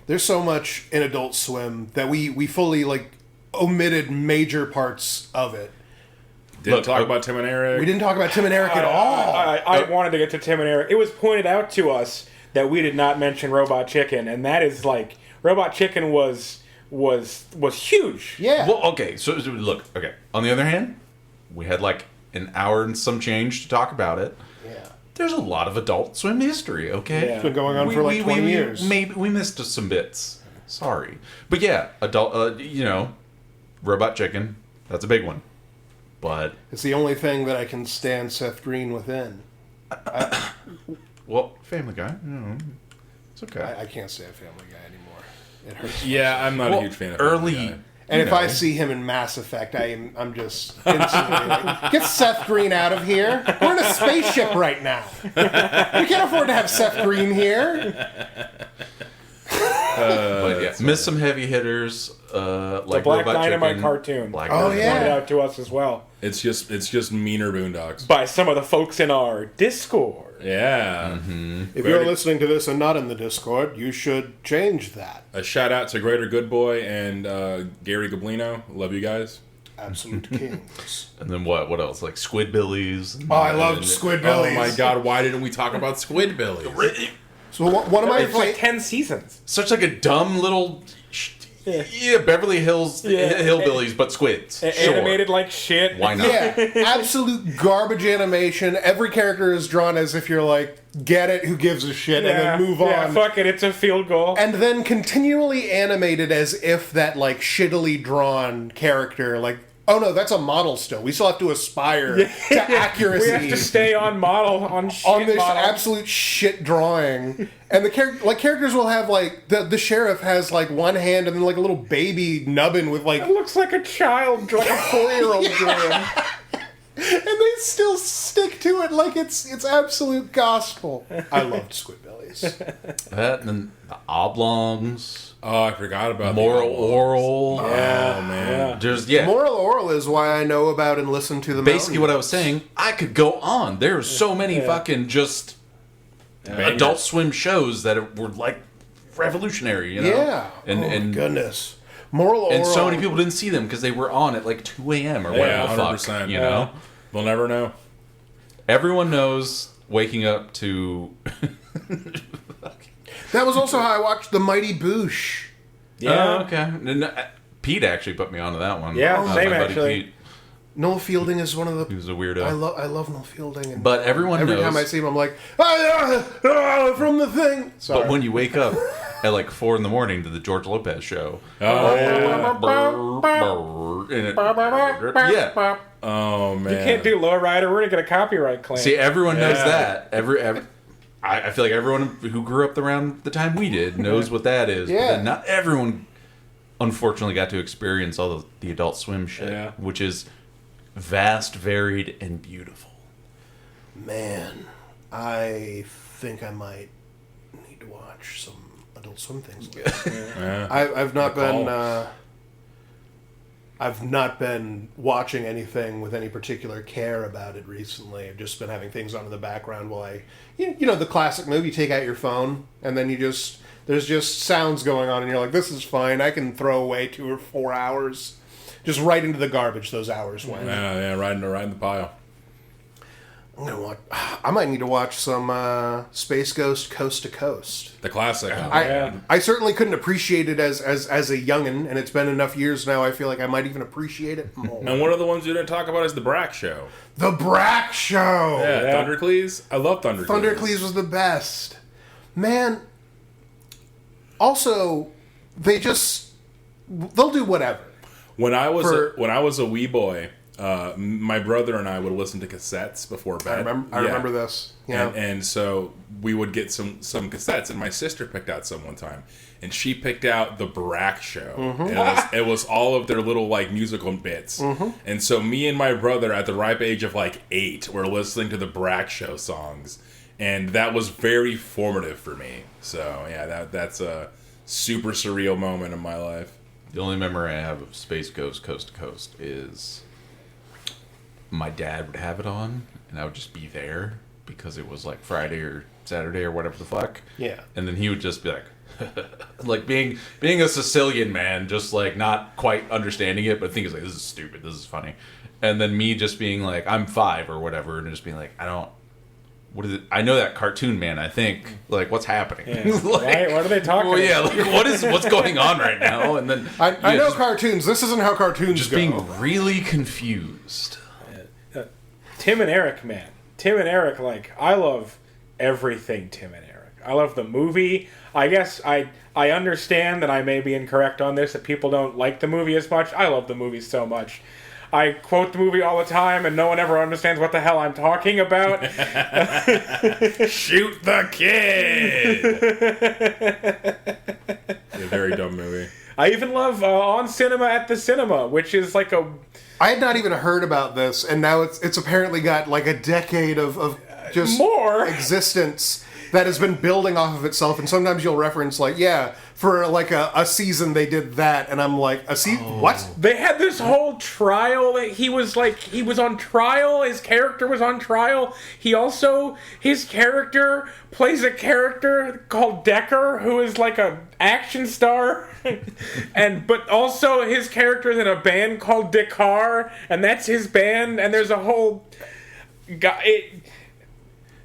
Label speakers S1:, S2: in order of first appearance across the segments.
S1: There's so much in Adult Swim that we fully, like, omitted major parts of it.
S2: Didn't talk about Tim and Eric.
S1: We didn't talk about Tim and Eric at all.
S3: I wanted to get to Tim and Eric. It was pointed out to us that we did not mention Robot Chicken, and that is like Robot Chicken was huge.
S1: Yeah.
S4: Well, okay. So look. Okay. On the other hand, we had like an hour and some change to talk about it.
S1: Yeah.
S4: There's a lot of Adult Swim history. Okay.
S1: It's been going on for like 20 years.
S4: Maybe we missed some bits. Sorry, but yeah, Robot Chicken. That's a big one. But
S1: it's the only thing that I can stand Seth Green within.
S4: Well, Family Guy. It's okay.
S1: I can't stand Family Guy anymore. It hurts.
S2: Yeah, I'm not a huge fan of Family Guy.
S1: And if I see him in Mass Effect, I'm just instantly like, get Seth Green out of here. We're in a spaceship right now. We can't afford to have Seth Green here.
S4: But yeah, missed some heavy hitters. Like
S3: the Black
S4: Robot
S3: Dynamite
S4: Chicken,
S3: cartoon.
S4: Black
S3: Pointed out to us as well.
S2: It's just meaner Boondocks
S3: by some of the folks in our Discord.
S2: Yeah.
S4: Mm-hmm.
S1: If you're listening to this and not in the Discord, you should change that.
S2: A shout out to Greater Good Boy and Gary Goblino. Love you guys.
S1: Absolute kings.
S4: And then what else? Like Squidbillies.
S1: Oh, I loved Squidbillies.
S2: Oh my god, why didn't we talk about Squidbillies?
S1: So one of my
S3: it's like 10 seasons.
S4: Such like a dumb little Beverly Hills hillbillies, but squids.
S3: Animated like shit.
S4: Why not?
S1: Yeah, absolute garbage animation. Every character is drawn as if you're like, get it, who gives a shit, and then move on.
S3: Yeah, fuck it, it's a field goal.
S1: And then continually animated as if that like shittily drawn character, like, oh no, that's a model still. We still have to aspire to accuracy.
S3: We have to stay on model on shit
S1: on this
S3: model.
S1: absolute shit drawing. And the characters will have like the sheriff has like one hand and then like a little baby nubbin with like
S3: it looks like a child, like a 4-year-old drawing.
S1: And they still stick to it like it's absolute gospel. I loved Squidbillies.
S4: That and then the oblongs.
S2: Oh, I forgot about
S4: Moral Oral.
S2: Yeah, man.
S4: There's
S1: Moral Oral is why I know about and listen to the
S4: basically what I was saying. I could go on. There's so many fucking just Adult Swim shows that were like revolutionary. You know?
S1: Yeah.
S4: And
S1: goodness. Moral Oral.
S4: And so many people didn't see them because they were on at like 2 a.m. or whatever the fuck. You know?
S2: They'll never know.
S4: Everyone knows waking up to...
S1: That was also how I watched The Mighty Boosh.
S4: Yeah. Okay. And, Pete actually put me onto that one.
S3: Yeah,
S4: My
S3: same
S4: buddy
S3: actually.
S4: Pete.
S1: Noel Fielding is one of the...
S4: He was a weirdo.
S1: I love Noel Fielding. And
S4: but every
S1: knows. Time I see him, I'm like, from the thing. Sorry.
S4: But when you wake up at like 4 a.m. to the George Lopez show.
S2: Yeah. Oh, man.
S3: You can't do Lowrider. We're going to get a copyright claim.
S4: See, everyone knows that. I feel like everyone who grew up around the time we did knows what that is.
S1: Yeah.
S4: But then not everyone, unfortunately, got to experience all the Adult Swim shit, which is vast, varied, and beautiful.
S1: Man, I think I might need to watch some Adult Swim things. I've not been watching anything with any particular care about it recently. I've just been having things on in the background while the classic move, you take out your phone and then there's just sounds going on and you're like, this is fine. I can throw away 2 or 4 hours. Just right into the garbage those hours went.
S2: Yeah, right in the pile.
S1: I might need to watch some Space Ghost Coast to Coast.
S2: The classic.
S1: I certainly couldn't appreciate it as a youngin', and it's been enough years now. I feel like I might even appreciate it more.
S2: And one of the ones you didn't talk about is the Brack Show.
S1: The Brack Show.
S2: Yeah. Thundercleese. I love Thundercleese.
S1: Thundercleese was the best, man. Also, they'll do whatever.
S2: When I was a wee boy, my brother and I would listen to cassettes before bed.
S1: I remember this. Yeah.
S2: And so we would get some cassettes, and my sister picked out some one time, and she picked out the Brack Show. Mm-hmm. It was all of their little like musical bits. Mm-hmm. And so me and my brother, at the ripe age of like 8, were listening to the Brack Show songs, and that was very formative for me. So yeah, that's a super surreal moment in my life.
S4: The only memory I have of Space Ghost Coast to Coast is my dad would have it on, and I would just be there because it was like Friday or Saturday or whatever the fuck.
S1: Yeah.
S4: And then he would just be like, like being a Sicilian man, just like not quite understanding it, but thinking like, this is stupid, this is funny, and then me just being like, I'm 5 or whatever, and just being like, what is it? I know that cartoon, man. I think like what's happening?
S3: Yeah.
S4: Like,
S3: What are they talking
S4: well, yeah,
S3: about?
S4: like what's going on right now? And then
S1: I know
S4: just,
S1: cartoons. This isn't how cartoons
S4: just
S1: go.
S4: being really confused.
S3: Tim and Eric, man. Tim and Eric, like, I love everything Tim and Eric. I love the movie. I guess I understand that I may be incorrect on this, that people don't like the movie as much. I love the movie so much. I quote the movie all the time, and no one ever understands what the hell I'm talking about.
S2: Shoot the kid! A very dumb movie.
S3: I even love On Cinema at the Cinema, which is like a...
S1: I had not even heard about this, and now it's apparently got like a decade of just
S3: more
S1: existence that has been building off of itself. And sometimes you'll reference like, yeah, for like a season they did that, and I'm like, a season? What?
S3: They had this whole trial. He was on trial. His character was on trial. His character plays a character called Decker, who is like a action star, but also his character is in a band called Dakar, and that's his band. And there's a whole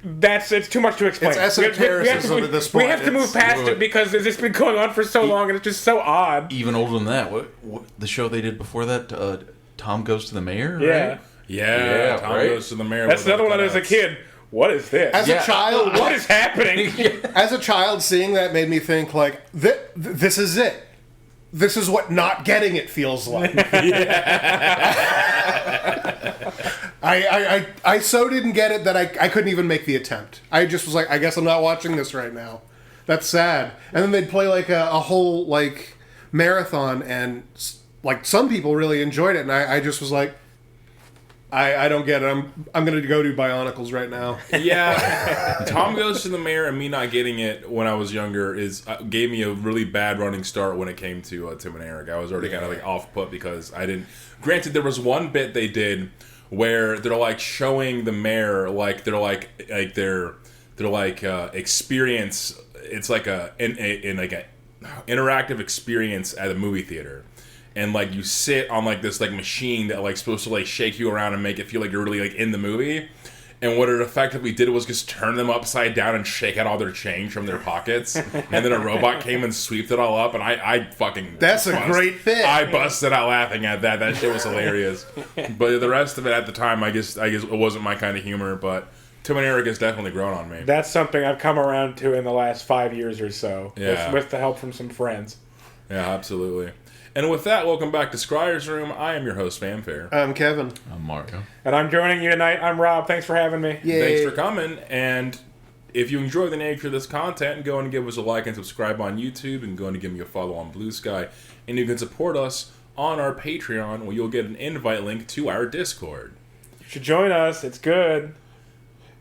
S3: it's too much to explain.
S1: It's esotericism at this point.
S3: We have to move past it because it's been going on for so long, and it's just so odd.
S4: Even older than that, what the show they did before that? Tom Goes to the Mayor.
S3: Yeah,
S4: right?
S2: Yeah, Tom
S4: right?
S2: Goes to the Mayor.
S3: That's another one as a kid. What is this?
S1: As a child,
S3: What is happening?
S1: As a child, seeing that made me think like, this is it. This is what not getting it feels like. I so didn't get it that I couldn't even make the attempt. I just was like, I guess I'm not watching this right now. That's sad. And then they'd play like a whole like marathon, and like some people really enjoyed it, and I just was like, I don't get it. I'm going to go do Bionicles right now.
S2: Yeah, Tom Goes to the Mayor and me not getting it when I was younger gave me a really bad running start when it came to Tim and Eric. I was already kind of like off put because I didn't. Granted, there was one bit they did where they're like showing the mayor like they're like experience. It's like in like a interactive experience at a movie theater. And like you sit on like this like machine that like supposed to like shake you around and make it feel like you're really like in the movie. And what it effectively did was just turn them upside down and shake out all their change from their pockets. And then a robot came and sweeped it all up, and I fucking
S1: That's a great bit.
S2: I busted out laughing at that. That shit was hilarious. But the rest of it at the time, I guess it wasn't my kind of humor. But Tim and Eric has definitely grown on me.
S3: That's something I've come around to in the last 5 years or so.
S2: Yeah.
S3: With the help from some friends.
S2: Yeah, absolutely. And with that, welcome back to Scryer's Room. I am your host, Famfare.
S1: I'm Kevin.
S4: I'm Mario.
S3: And I'm joining you tonight. I'm Rob. Thanks for having me.
S1: Yay.
S2: Thanks for coming. And if you enjoy the nature of this content, go and give us a like and subscribe on YouTube, and go and give me a follow on Blue Sky. And you can support us on our Patreon, where you'll get an invite link to our Discord.
S3: You should join us. It's good.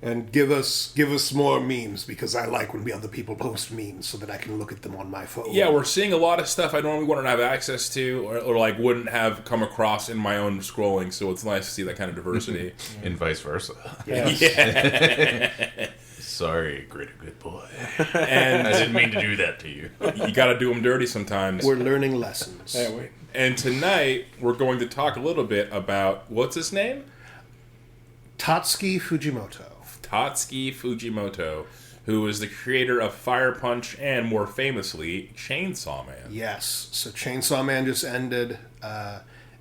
S1: And give us more memes, because I like when other people post memes so that I can look at them on my phone.
S2: Yeah, we're seeing a lot of stuff I normally wouldn't have access to, or like wouldn't have come across in my own scrolling, so it's nice to see that kind of diversity.
S4: And vice versa.
S3: Yes.
S2: Yeah.
S4: Sorry, great good boy.
S2: And
S4: I didn't mean to do that to you.
S2: You gotta do them dirty sometimes.
S1: We're learning lessons.
S3: Yeah, wait.
S2: And tonight, we're going to talk a little bit about, what's his name?
S1: Tatsuki Fujimoto.
S2: Tatsuki Fujimoto, who is the creator of Fire Punch and, more famously, Chainsaw Man.
S1: Yes. So Chainsaw Man just ended,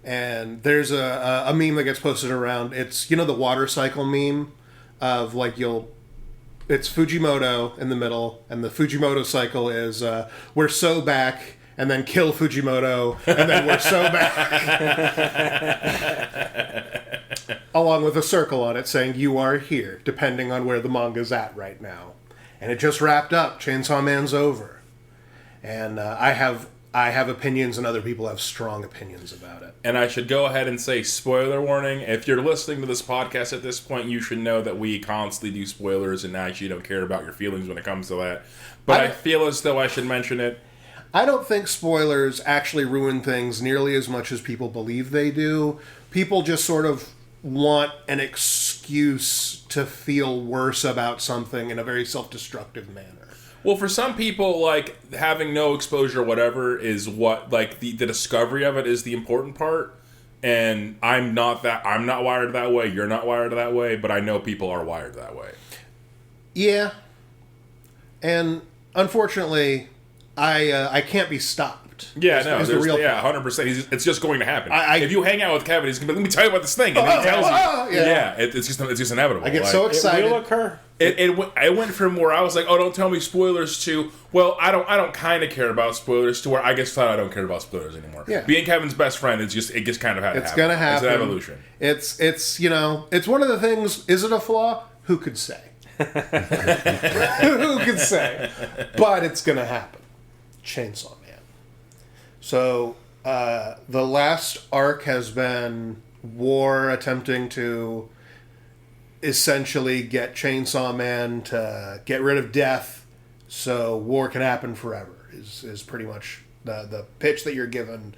S1: and there's a meme that gets posted around. It's, the water cycle meme of, like, it's Fujimoto in the middle, and the Fujimoto cycle is, we're so back, and then kill Fujimoto, and then we're so back. Along with a circle on it saying, you are here, depending on where the manga's at right now. And it just wrapped up. Chainsaw Man's over. And I have opinions, and other people have strong opinions about it.
S2: And I should go ahead and say, spoiler warning, if you're listening to this podcast at this point, you should know that we constantly do spoilers and actually don't care about your feelings when it comes to that. But I feel as though I should mention it.
S1: I don't think spoilers actually ruin things nearly as much as people believe they do. People just sort of want an excuse to feel worse about something in a very self-destructive manner.
S2: Well, for some people, like, having no exposure or whatever is what, like, the discovery of it is the important part. And I'm not wired that way, you're not wired that way, but I know people are wired that way.
S1: Yeah. And unfortunately, I can't be stopped.
S2: Yeah,
S1: Is the real
S2: 100%. It's just going to happen. If you hang out with Kevin, he's going to be, let me tell you about this thing, and then he tells you. Yeah, it's just inevitable.
S1: I get so excited.
S3: It will occur.
S2: I went from where I was like, oh, don't tell me spoilers, to, well, I don't kind of care about spoilers, to where I guess I don't care about spoilers anymore.
S1: Yeah.
S2: Being Kevin's best friend, it just kind of had to happen.
S1: It's going to happen.
S2: It's an evolution.
S1: It's it's one of the things. Is it a flaw? Who could say? Who could say? But it's going to happen. Chainsaw Man. So the last arc has been War attempting to essentially get Chainsaw Man to get rid of death, so war can happen forever. Is pretty much the pitch that you're given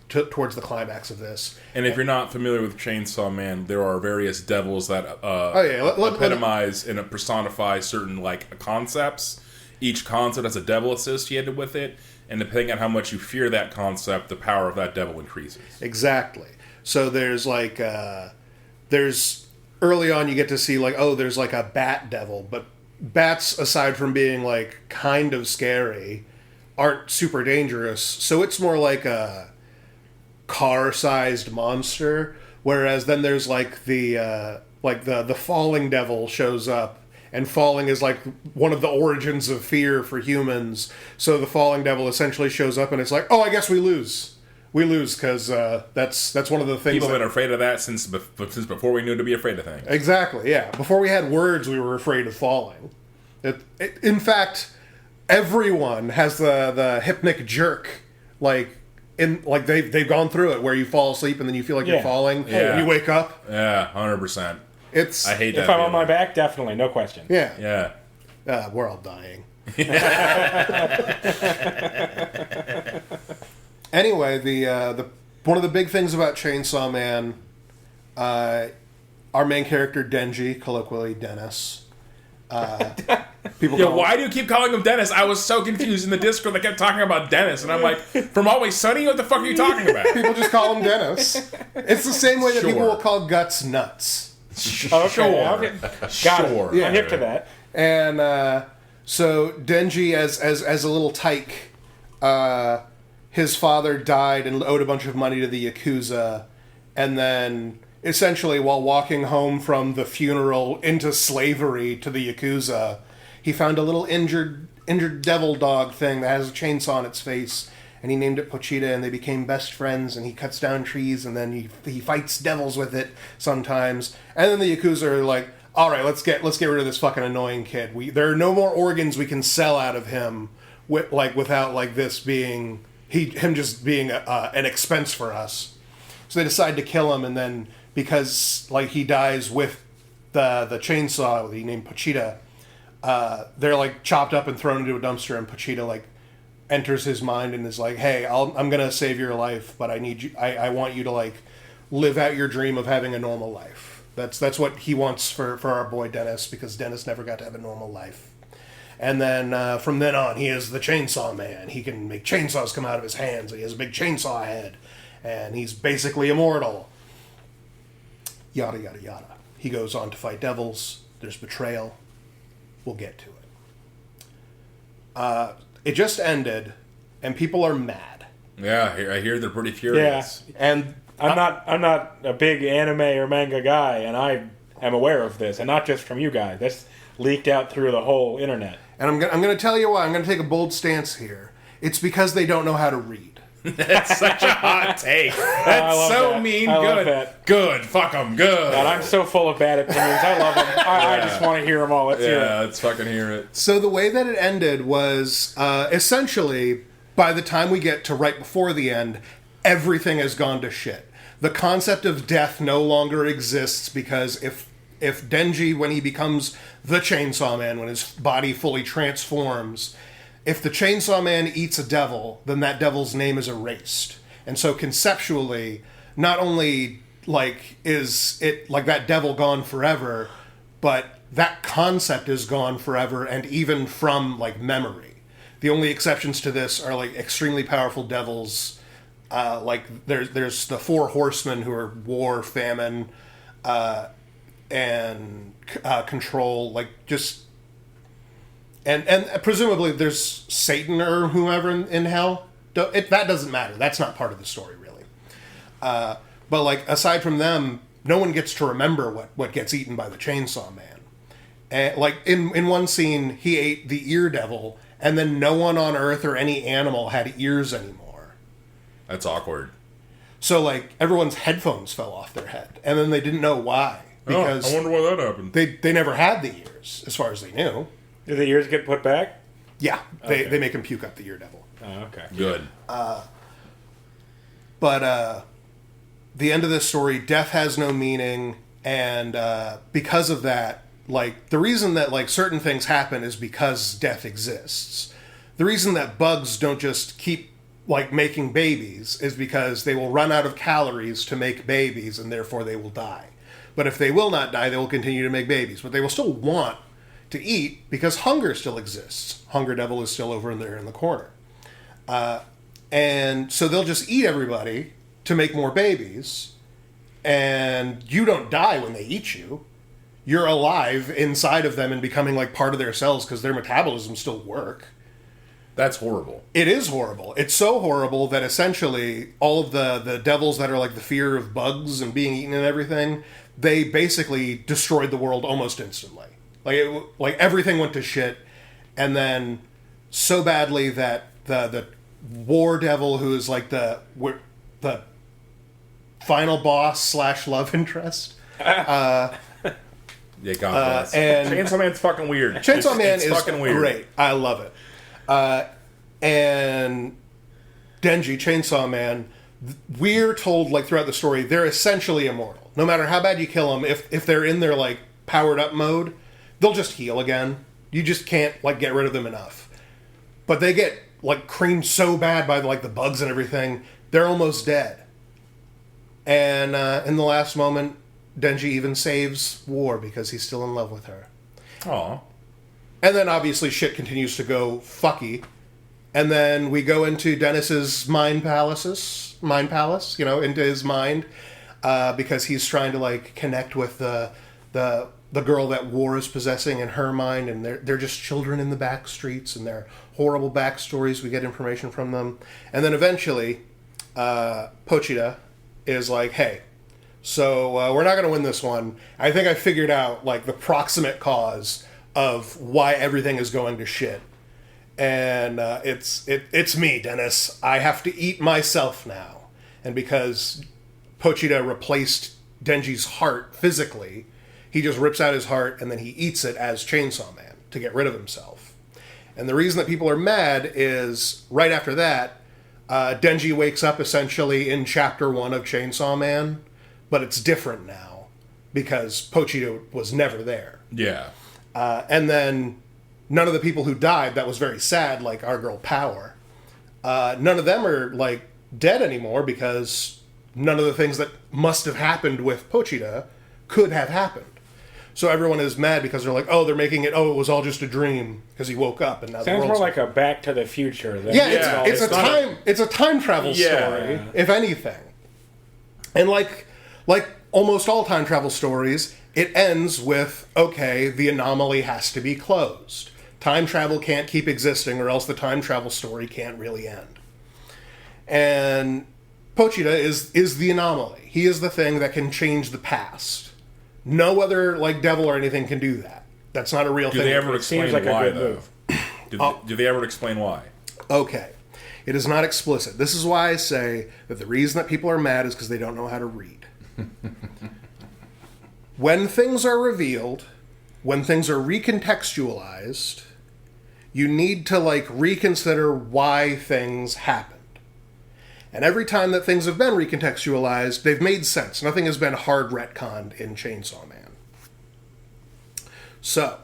S1: towards the climax of this.
S2: And if you're not familiar with Chainsaw Man, there are various devils that epitomize and personify certain like concepts. Each concept has a devil associated with it, and depending on how much you fear that concept, the power of that devil increases.
S1: Exactly. So there's like there's early on you get to see like, oh, there's like a bat devil, but bats, aside from being like kind of scary, aren't super dangerous. So it's more like a car-sized monster. Whereas then there's like the falling devil shows up, and falling is like one of the origins of fear for humans. So the falling devil essentially shows up, and it's like, oh, I guess we lose. We lose because that's one of the things.
S2: People have been afraid of that since before we knew to be afraid of things.
S1: Exactly, yeah. Before we had words, we were afraid of falling. In fact, everyone has the hypnic jerk, they've gone through it where you fall asleep and then you feel like you're falling and you wake up.
S2: Yeah, 100%.
S1: I
S2: hate that.
S3: If I'm on my back, definitely, no question.
S1: Yeah. We're all dying. Anyway, the one of the big things about Chainsaw Man, our main character Denji, colloquially Dennis.
S2: Why do you keep calling him Dennis? I was so confused in the Discord. They kept talking about Dennis, and I'm like, from Always Sunny, what the fuck are you talking about?
S1: People just call him Dennis. It's the same way that people will call Guts Nuts.
S3: Okay. Sure.
S1: Yeah.
S3: I'm hip to that.
S1: And so Denji, as a little tyke, his father died and owed a bunch of money to the Yakuza, and then essentially while walking home from the funeral into slavery to the Yakuza, he found a little injured devil dog thing that has a chainsaw on its face, and he named it Pochita, and they became best friends, and he cuts down trees, and then he fights devils with it sometimes. And then the Yakuza are like, all right, let's get rid of this fucking annoying kid. There are no more organs we can sell out of him without this being him just being an expense for us. So they decide to kill him, and then because he dies with the chainsaw that he named Pochita, they're chopped up and thrown into a dumpster, and Pochita enters his mind and is like, hey, I'm gonna save your life, but I need you. I want you to live out your dream of having a normal life. That's what he wants for our boy Dennis, because Dennis never got to have a normal life. And then from then on, he is the Chainsaw Man. He can make chainsaws come out of his hands, and he has a big chainsaw head, and he's basically immortal. Yada, yada, yada. He goes on to fight devils. There's betrayal. We'll get to it. It just ended, and people are mad.
S2: Yeah, I hear they're pretty furious.
S3: Yeah, and I'm not a big anime or manga guy, and I am aware of this, and not just from you guys. That's leaked out through the whole internet.
S1: And I'm going to tell you why. I'm going to take a bold stance here. It's because they don't know how to read.
S2: That's such a hot take. That's so
S3: that.
S2: mean.
S3: I
S2: good.
S3: love that.
S2: Good. Fuck them. Good.
S3: God, I'm so full of bad opinions. I love them. I just want to hear them all. Let's hear it.
S2: Let's fucking hear it.
S1: So the way that it ended was essentially, by the time we get to right before the end, everything has gone to shit. The concept of death no longer exists, because if Denji, when he becomes the Chainsaw Man, when his body fully transforms, if the Chainsaw Man eats a devil, then that devil's name is erased. And so conceptually, not only is it that devil gone forever, but that concept is gone forever, and even from like memory. The only exceptions to this are like extremely powerful devils. Like there's the four horsemen who are war, famine, and control. Like just and presumably there's Satan or whoever in hell. That doesn't matter. That's not part of the story really. But like aside from them, no one gets to remember what gets eaten by the Chainsaw Man. And like in one scene, he ate the ear devil, and then no one on Earth or any animal had ears anymore.
S2: That's awkward.
S1: So like everyone's headphones fell off their head, and then they didn't know why because
S2: I wonder why that happened.
S1: they never had the ears as far as they knew.
S3: Do the ears get put back?
S1: Yeah,
S3: Okay.
S1: they make him puke up the ear devil.
S3: Oh, okay.
S2: Good.
S1: But the end of this story, death has no meaning, and because of that, like the reason that like certain things happen is because death exists. The reason that bugs don't just keep like making babies is because they will run out of calories to make babies, and therefore they will die. But if they will not die, they will continue to make babies. But they will still want to eat because hunger still exists. Hunger Devil is still over there in the corner. And so they'll just eat everybody to make more babies. And you don't die when they eat you. You're alive inside of them and becoming like part of their cells because their metabolism still work.
S2: That's horrible.
S1: It is horrible. It's so horrible that essentially all of the devils that are like the fear of bugs and being eaten and everything, they basically destroyed the world almost instantly. Like everything went to shit, and then so badly that the war devil, who is like the final boss / love interest.
S2: Yeah, God bless.
S1: And
S2: Chainsaw Man's fucking weird.
S1: Chainsaw Man
S2: It's
S1: is
S2: fucking weird.
S1: great. I love it. And Denji, Chainsaw Man, we're told like throughout the story, they're essentially immortal. No matter how bad you kill them, if they're in their like powered up mode, they'll just heal again. You just can't like get rid of them enough. But they get like creamed so bad by like the bugs and everything, they're almost dead. And in the last moment, Denji even saves War because he's still in love with her.
S2: Aw.
S1: And then obviously shit continues to go fucky. And then we go into Dennis's mind palace, into his mind, because he's trying to like connect with the girl that War is possessing in her mind, and they're just children in the back streets, and they're horrible backstories. We get information from them, and then eventually, Pochita is like, "Hey, so we're not going to win this one. I think I figured out like the proximate cause of why everything is going to shit, and it's me, Dennis. I have to eat myself now, and because Pochita replaced Denji's heart physically, he just rips out his heart and then he eats it as Chainsaw Man to get rid of himself. And the reason that people are mad is right after that, Denji wakes up essentially in chapter 1 of Chainsaw Man, but it's different now because Pochita was never there.
S2: Yeah.
S1: And then none of the people who died, that was very sad, like our girl Power, none of them are like dead anymore because none of the things that must have happened with Pochita could have happened. So everyone is mad because they're like, oh, they're making it, it was all just a dream because he woke up and now the
S3: Sounds
S1: world's...
S3: more like a Back to the Future. Than
S1: Yeah, it's a time travel
S2: Yeah.
S1: story, if anything. And like almost all time travel stories, it ends with, okay, the anomaly has to be closed. Time travel can't keep existing or else the time travel story can't really end. And Pochita is the anomaly. He is the thing that can change the past. No other like devil or anything can do that. That's not a real thing.
S2: Do they ever explain
S3: seems like a
S2: why,
S3: good
S2: though?
S3: move.
S2: Do they ever explain why?
S1: Okay. It is not explicit. This is why I say that the reason that people are mad is because they don't know how to read. When things are revealed, when things are recontextualized, you need to like reconsider why things happened. And every time that things have been recontextualized, they've made sense. Nothing has been hard retconned in Chainsaw Man. So,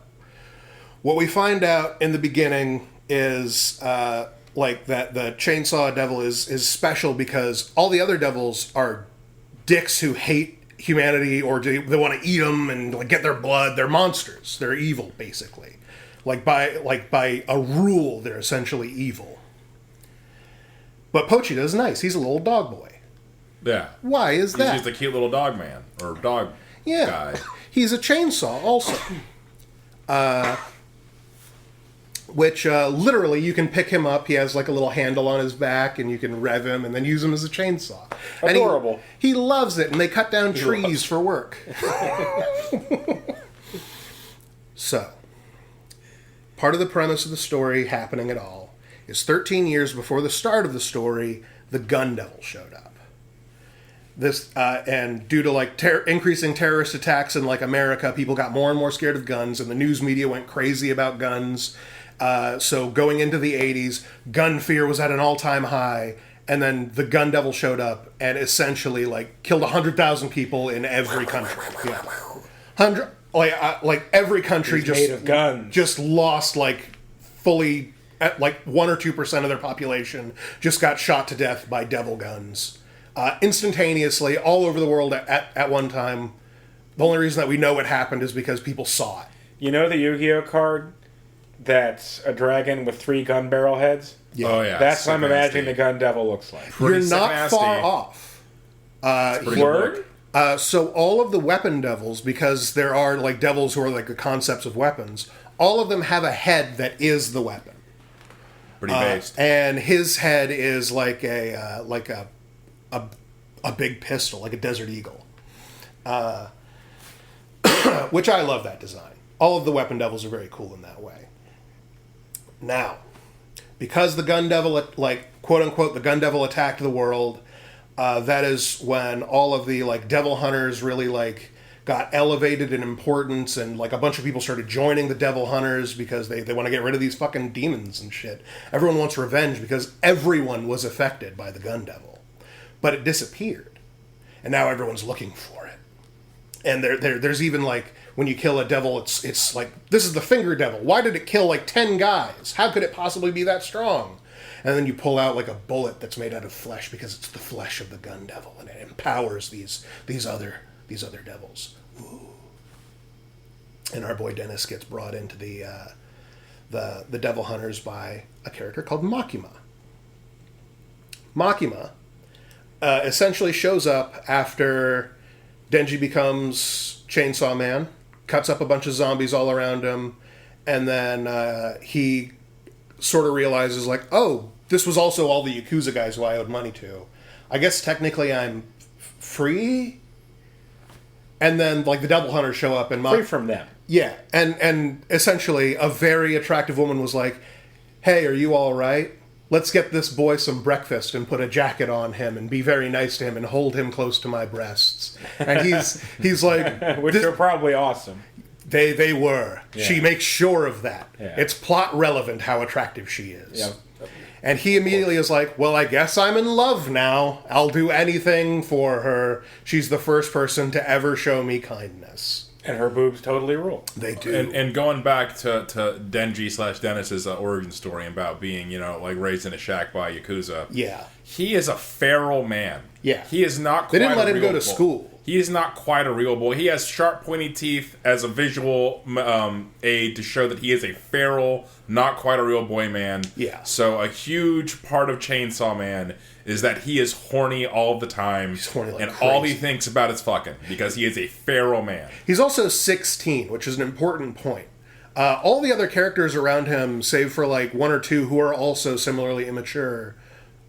S1: what we find out in the beginning is like that the Chainsaw Devil is special because all the other devils are dicks who hate humanity, or they want to eat them and like get their blood. They're monsters. They're evil, basically. By a rule, they're essentially evil. But Pochita's nice. He's a little dog boy.
S2: Yeah.
S1: Why is that?
S2: He's just a cute little dog man or dog guy.
S1: He's a chainsaw also. Which literally you can pick him up. He has like a little handle on his back, and you can rev him and then use him as a chainsaw.
S3: Adorable.
S1: And he loves it, and they cut down trees for work. So, part of the premise of the story happening at all is 13 years before the start of the story, the Gun Devil showed up. This and due to like increasing terrorist attacks in like America, people got more and more scared of guns, and the news media went crazy about guns. So going into the 80s, gun fear was at an all-time high, and then the Gun Devil showed up and essentially like killed 100,000 people in every country. Yeah, every country just
S3: made of guns.
S1: Just lost like fully at like 1 or 2% of their population just got shot to death by devil guns. Instantaneously, all over the world at one time. The only reason that we know what happened is because people saw it.
S3: You know the Yu-Gi-Oh card that's a dragon with 3 gun barrel heads?
S1: Yeah.
S2: Oh, yeah.
S3: That's what I'm
S2: Sick
S3: imagining
S2: nasty.
S3: the Gun Devil looks like.
S1: You're
S2: sick
S1: not
S2: nasty.
S1: far off.
S2: Pretty
S3: Word?
S2: good.
S1: So all of the weapon devils, because there are like devils who are like the concepts of weapons, all of them have a head that is the weapon.
S2: Pretty based.
S1: And his head is like a big pistol, like a Desert Eagle. Which I love that design. All of the weapon devils are very cool in that way. Now, because the Gun Devil, like quote unquote, the Gun Devil attacked the world, that is when all of the like devil hunters really like got elevated in importance, and like a bunch of people started joining the devil hunters because they want to get rid of these fucking demons and shit. Everyone wants revenge because everyone was affected by the Gun Devil. But it disappeared. And now everyone's looking for it. And there's even like, when you kill a devil, it's like, this is the finger devil. Why did it kill like 10 guys? How could it possibly be that strong? And then you pull out like a bullet that's made out of flesh because it's the flesh of the Gun Devil, and it empowers these other devils. Ooh. And our boy Dennis gets brought into the devil hunters by a character called Makima. Makima essentially shows up after Denji becomes Chainsaw Man, cuts up a bunch of zombies all around him, and then he sort of realizes, like, oh, this was also all the Yakuza guys who I owed money to. I guess technically I'm free? And then, like, the devil hunters show up and...
S3: Free from them.
S1: Yeah, and essentially a very attractive woman was like, hey, are you all right? Let's get this boy some breakfast and put a jacket on him and be very nice to him and hold him close to my breasts. And he's like...
S3: Which are probably awesome.
S1: They were.
S3: Yeah.
S1: She makes sure of that.
S3: Yeah.
S1: It's plot relevant how attractive she is.
S3: Yep.
S1: And he immediately is like, well, I guess I'm in love now. I'll do anything for her. She's the first person to ever show me kindness.
S3: And her boobs totally rule.
S1: They do.
S2: And going back to Denji / Dennis's origin story about being, like raised in a shack by Yakuza.
S1: Yeah.
S2: He is a feral man.
S1: Yeah.
S2: He is not
S1: They
S2: quite
S1: didn't let
S2: a
S1: him
S2: real
S1: go to
S2: boy.
S1: school.
S2: He is not quite a real boy. He has sharp, pointy teeth as a visual aid to show that he is a feral, not quite a real boy man.
S1: Yeah.
S2: So a huge part of Chainsaw Man is that he is horny all the time.
S1: He's horny like
S2: and
S1: crazy.
S2: all he thinks about is fucking, because he is a feral man.
S1: He's also 16, which is an important point. All the other characters around him, save for like one or two who are also similarly immature,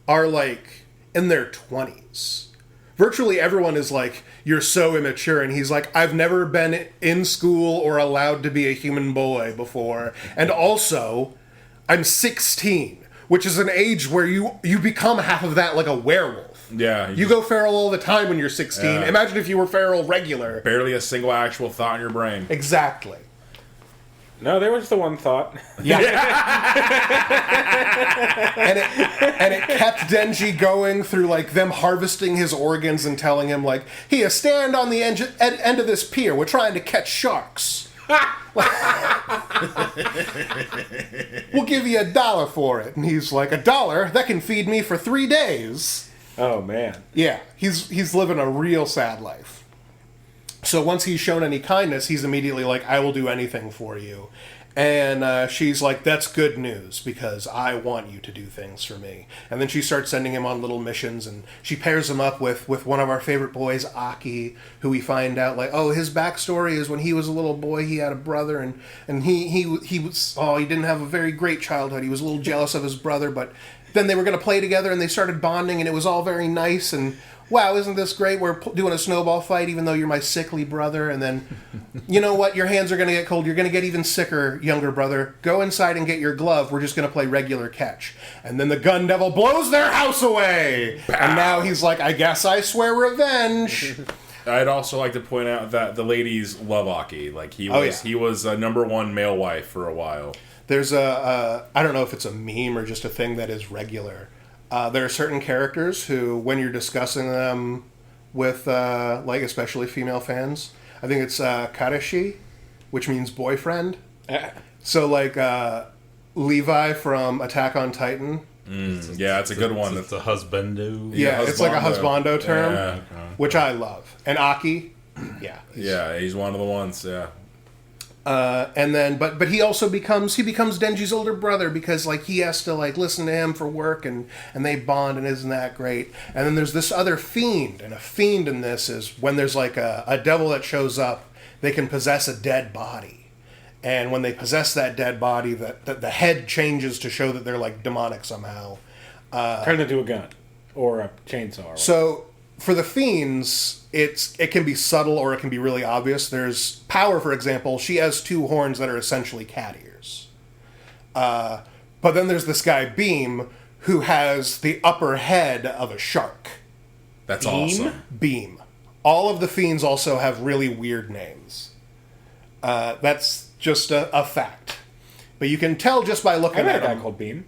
S1: are like in their 20s. Virtually everyone is like, you're so immature. And he's like, I've never been in school or allowed to be a human boy before. And also, I'm 16, which is an age where you become half of that like a werewolf.
S2: Yeah.
S1: You go feral all the time when you're 16.
S2: Yeah.
S1: Imagine if you were feral regular.
S2: Barely a single actual thought in your brain.
S1: Exactly.
S3: No, there was the one thought.
S1: Yeah. and it kept Denji going through like them harvesting his organs and telling him like, here, stand on the end of this pier. We're trying to catch sharks. We'll give you $1 for it. And he's like, $1? That can feed me for 3 days.
S3: Oh, man.
S1: Yeah, he's living a real sad life. So once he's shown any kindness, he's immediately like, I will do anything for you. And she's like, that's good news, because I want you to do things for me. And then she starts sending him on little missions, and she pairs him up with one of our favorite boys, Aki, who we find out, like, oh, his backstory is when he was a little boy, he had a brother, and he didn't have a very great childhood. He was a little jealous of his brother, but then they were going to play together, and they started bonding, and it was all very nice, and wow, isn't this great? We're doing a snowball fight even though you're my sickly brother. And then, you know what? Your hands are going to get cold. You're going to get even sicker, younger brother. Go inside and get your glove. We're just going to play regular catch. And then the gun devil blows their house away. Pow. And now he's like, I guess I swear revenge.
S2: I'd also like to point out that the ladies love Aki. Like, he was a number one male wife for a while.
S1: There's I don't know if it's a meme or just a thing that is regular. There are certain characters who, when you're discussing them with, like, especially female fans, I think it's kareshi, which means boyfriend. So, like, Levi from Attack on Titan.
S2: Yeah, it's a good one.
S4: It's a husbando.
S1: Yeah, it's like a husbando term,
S2: yeah.
S1: which I love. And Aki, yeah.
S2: He's one of the ones, yeah.
S1: And then, but he also becomes Denji's older brother, because, like, he has to, like, listen to him for work, and they bond, and isn't that great? And then there's this other fiend, and a fiend in this is when there's, like, a devil that shows up, they can possess a dead body. And when they possess that dead body, the head changes to show that they're, like, demonic somehow.
S3: Turned into a gun or a chainsaw.
S1: So for the fiends, it can be subtle or it can be really obvious. There's Power, for example. She has two horns that are essentially cat ears. But then there's this guy Beam, who has the upper head of a shark.
S2: That's awesome.
S1: Beam. All of the fiends also have really weird names. That's just a fact. But you can tell just by looking
S3: I met
S1: at
S3: a guy
S1: them.
S3: called Beam.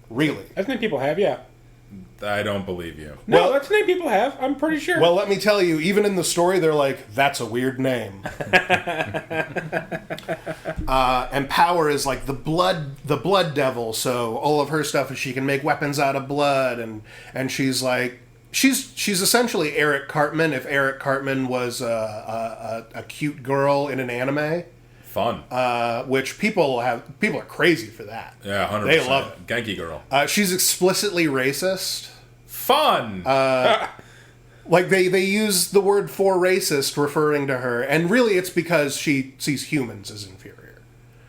S1: Really?
S3: That's the name people have, yeah.
S2: I don't believe you.
S3: No,
S1: Well-
S3: that's the name people have. I'm pretty sure.
S1: Well, let me tell you, even in the story, they're like, that's a weird name. And Power is like the blood devil, so all of her stuff is she can make weapons out of blood, and she's like, she's essentially Eric Cartman if Eric Cartman was a cute girl in an anime.
S2: Fun.
S1: Which people are crazy for that.
S2: Yeah, 100%.
S1: They love it.
S2: Genki girl.
S1: She's explicitly racist.
S2: Fun!
S1: Like, they use the word for racist referring to her, and really it's because she sees humans as inferior.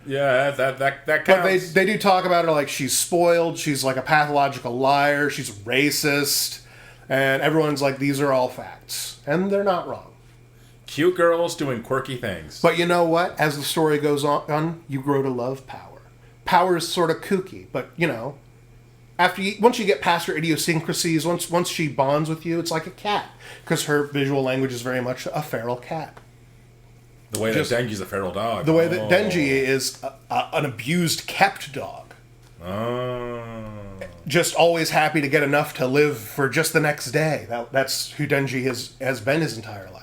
S2: Yeah, that
S1: But
S2: counts.
S1: they do talk about her like she's spoiled, she's like a pathological liar, she's racist, and everyone's like, these are all facts. And they're not wrong.
S2: Cute girls doing quirky things.
S1: But you know what? As the story goes on, you grow to love Power. Power is sort of kooky, but, you know, once you get past her idiosyncrasies, once she bonds with you, it's like a cat, because her visual language is very much a feral cat.
S2: The way that Denji's a feral dog.
S1: The way that Denji is an abused, kept dog.
S2: Oh.
S1: Just always happy to get enough to live for just the next day. That's who Denji has been his entire life.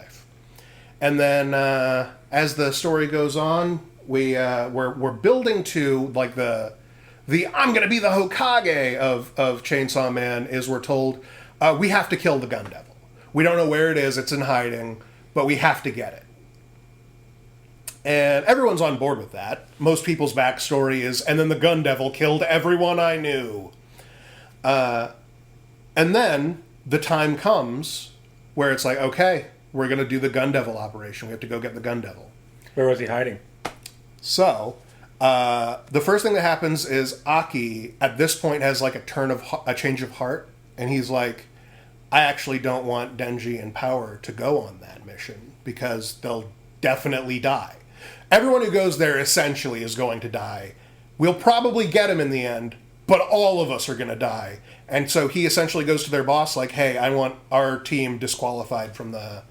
S1: And then as the story goes on, we're building to, like, the I'm gonna be the Hokage of Chainsaw Man. Is we're told we have to kill the Gun Devil. We don't know where it is. It's in hiding, but we have to get it. And everyone's on board with that. Most people's backstory is, and then the Gun Devil killed everyone I knew. And then the time comes where it's like, okay, we're going to do the Gun Devil operation. We have to go get the Gun Devil.
S3: Where was he hiding?
S1: So, the first thing that happens is Aki, at this point, has like a change of heart. And he's like, I actually don't want Denji and Power to go on that mission, because they'll definitely die. Everyone who goes there essentially is going to die. We'll probably get him in the end, but all of us are going to die. And so he essentially goes to their boss like, hey, I want our team disqualified from the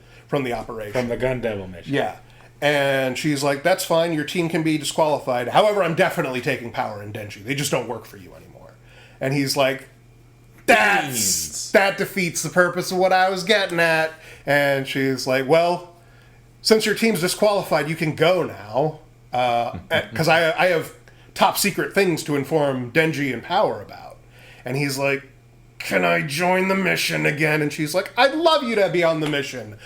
S1: operation.
S3: From the Gun Devil mission.
S1: Yeah. And she's like, that's fine, your team can be disqualified. However, I'm definitely taking Power and Denji. They just don't work for you anymore. And he's like, that defeats the purpose of what I was getting at. And she's like, well, since your team's disqualified, you can go now. Because I have top secret things to inform Denji and Power about. And he's like, can I join the mission again? And she's like, I'd love you to be on the mission.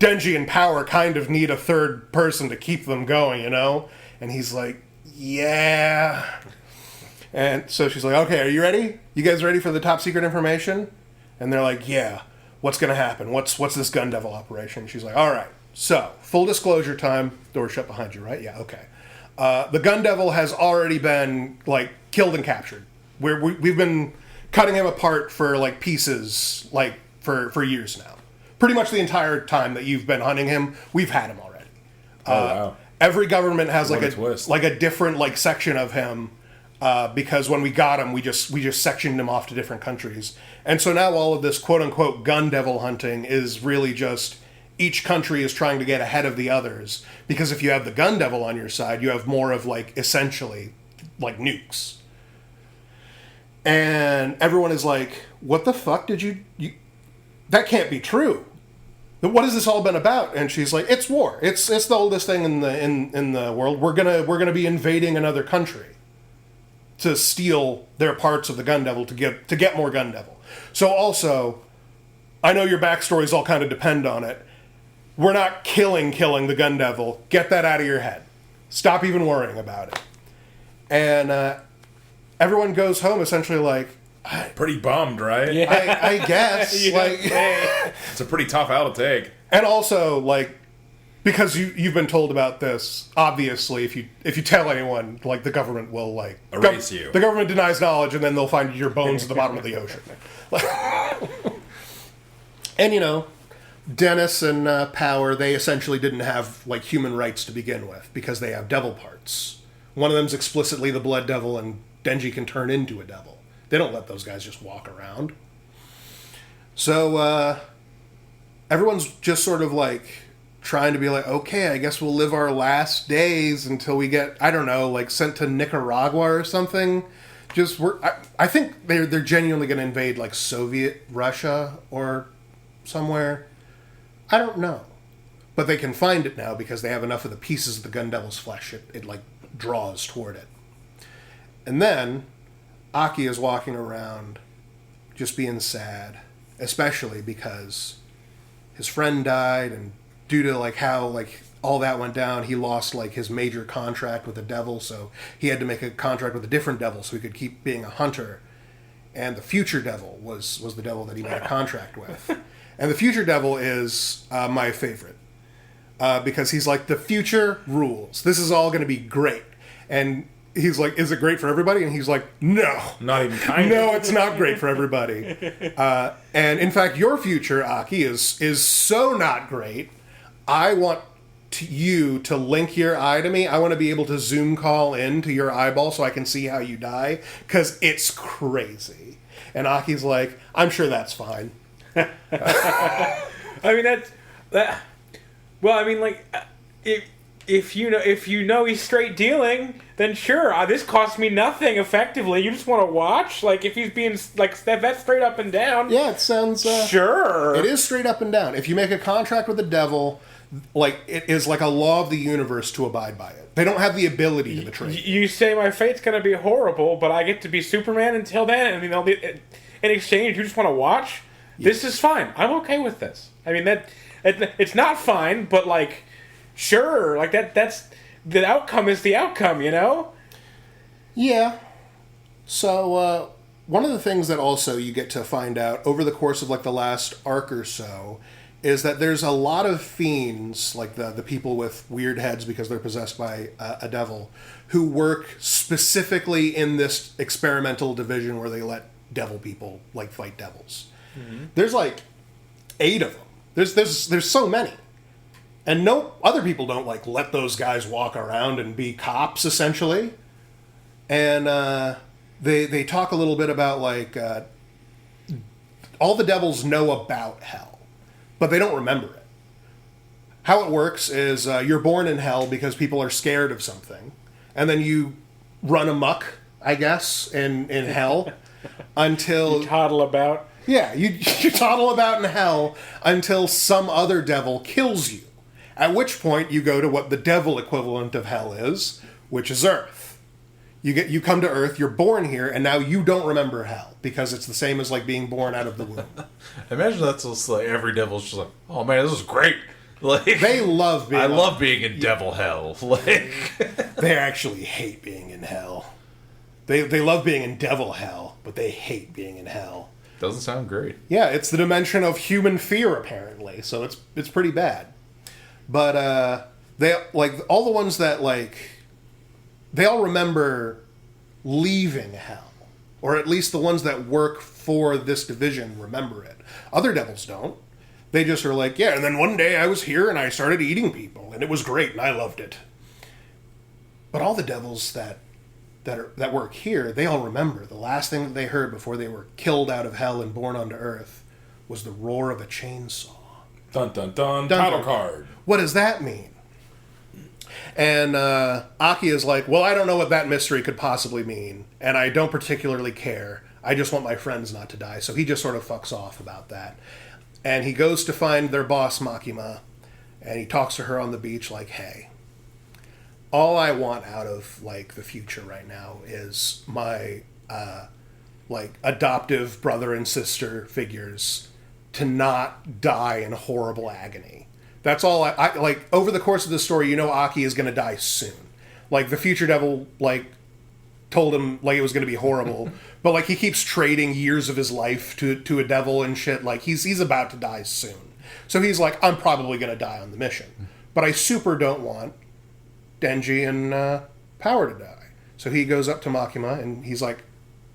S1: Denji and Power kind of need a third person to keep them going, you know? And he's like, yeah. And so she's like, okay, are you ready? You guys ready for the top secret information? And they're like, yeah. What's going to happen? What's this Gun Devil operation? She's like, all right. So, full disclosure time. Door shut behind you, right? Yeah, okay. The Gun Devil has already been, like, killed and captured. We've been cutting him apart for, like, pieces, like, for years now. Pretty much the entire time that you've been hunting him, we've had him already.
S2: Wow.
S1: Every government has, like
S2: twist.
S1: a different, like, section of him, because when we got him, we just sectioned him off to different countries. And so now all of this quote-unquote Gun Devil hunting is really just... each country is trying to get ahead of the others, because if you have the Gun Devil on your side, you have more of, like, essentially, like, nukes. And everyone is like, what the fuck did you that can't be true. What has this all been about? And she's like, it's war. It's the oldest thing in the world. We're gonna be invading another country to steal their parts of the Gun Devil to get more Gun Devil. So also, I know your backstories all kind of depend on it. We're not killing the Gun Devil. Get that out of your head. Stop even worrying about it. And everyone goes home essentially like...
S2: Pretty bummed, right?
S3: Yeah.
S1: I guess.
S3: Yeah.
S1: Like,
S2: It's a pretty tough L to take.
S1: and also, like, because you've been told about this, obviously, if you tell anyone, like, the government will, like...
S2: Erase you.
S1: The government denies knowledge, and then they'll find your bones at the bottom of the ocean. And, you know... Dennis and Power, they essentially didn't have, like, human rights to begin with, because they have devil parts. One of them's explicitly the Blood Devil, and Denji can turn into a devil. They don't let those guys just walk around. So, everyone's just sort of, like, trying to be like, okay, I guess we'll live our last days until we get, I don't know, like, sent to Nicaragua or something. I think they're genuinely going to invade, like, Soviet Russia or somewhere. I don't know. But they can find it now because they have enough of the pieces of the Gun Devil's flesh. It like, draws toward it. And then, Aki is walking around just being sad. Especially because his friend died, and due to, like, how, like, all that went down, he lost, like, his major contract with the devil, so he had to make a contract with a different devil so he could keep being a hunter. And the future devil was the devil that he made a contract with. And the future devil is my favorite. Because he's like, the future rules. This is all going to be great. And he's like, is it great for everybody? And he's like, no.
S2: Not even kind of.
S1: No, it's not great for everybody. And in fact, your future, Aki, is so not great. I want you to link your eye to me. I want to be able to Zoom call in to your eyeball so I can see how you die. Because it's crazy. And Aki's like, I'm sure that's fine.
S3: I mean that. Well, I mean, like, if you know he's straight dealing, then sure. This costs me nothing. Effectively, you just want to watch. Like, if he's being like that's straight up and down.
S1: Yeah, it sounds
S3: sure.
S1: It is straight up and down. If you make a contract with the devil, like, it is like a law of the universe to abide by it. They don't have the ability to betray you.
S3: You say my fate's gonna be horrible, but I get to be Superman until then. I mean, in exchange, you just want to watch. Yeah. This is fine. I'm okay with this. I mean, it's not fine, but, like, sure, like, that's the outcome is the outcome, you know?
S1: Yeah. So, one of the things that also you get to find out over the course of, like, the last arc or so is that there's a lot of fiends, like the people with weird heads because they're possessed by a devil, who work specifically in this experimental division where they let devil people, like, fight devils. Mm-hmm. There's, like, 8 of them. There's so many. And no other people don't, like, let those guys walk around and be cops, essentially. And they talk a little bit about, like, all the devils know about hell, but they don't remember it. How it works is you're born in hell because people are scared of something, and then you run amok, I guess, in hell until...
S3: You toddle about.
S1: Yeah, you toddle about in hell until some other devil kills you. At which point you go to what the devil equivalent of hell is, which is Earth. You come to Earth, you're born here, and now you don't remember hell because it's the same as, like, being born out of the womb.
S4: Imagine that's just like every devil's just like, oh man, this is great. Like
S1: They love being.
S4: I love being in devil hell. Like
S1: They actually hate being in hell. They love being in devil hell, but they hate being in hell.
S4: doesn't sound great.
S1: Yeah, it's the dimension of human fear apparently, so it's pretty bad. But they like all the ones that like they all remember leaving hell, or at least the ones that work for this division remember it. Other devils don't. They just are like, yeah, and then one day I was here and I started eating people, and it was great, and I loved it. But all the devils that work here, they all remember. The last thing that they heard before they were killed out of hell and born onto Earth was the roar of a chainsaw.
S2: Dun dun dun.
S1: Dun,
S2: Title
S1: dun.
S2: card.
S1: What does that mean? And Aki is like, well, I don't know what that mystery could possibly mean, and I don't particularly care. I just want my friends not to die. So he just sort of fucks off about that. And he goes to find their boss, Makima, and he talks to her on the beach like, hey, all I want out of, like, the future right now is my, like, adoptive brother and sister figures to not die in horrible agony. That's all I like, over the course of the story, you know Aki is going to die soon. Like, the future devil, like, told him, like, it was going to be horrible. But, like, he keeps trading years of his life to a devil and shit. Like, he's about to die soon. So he's like, I'm probably going to die on the mission. But I super don't want Denji and Power to die. So he goes up to Makima, and he's like,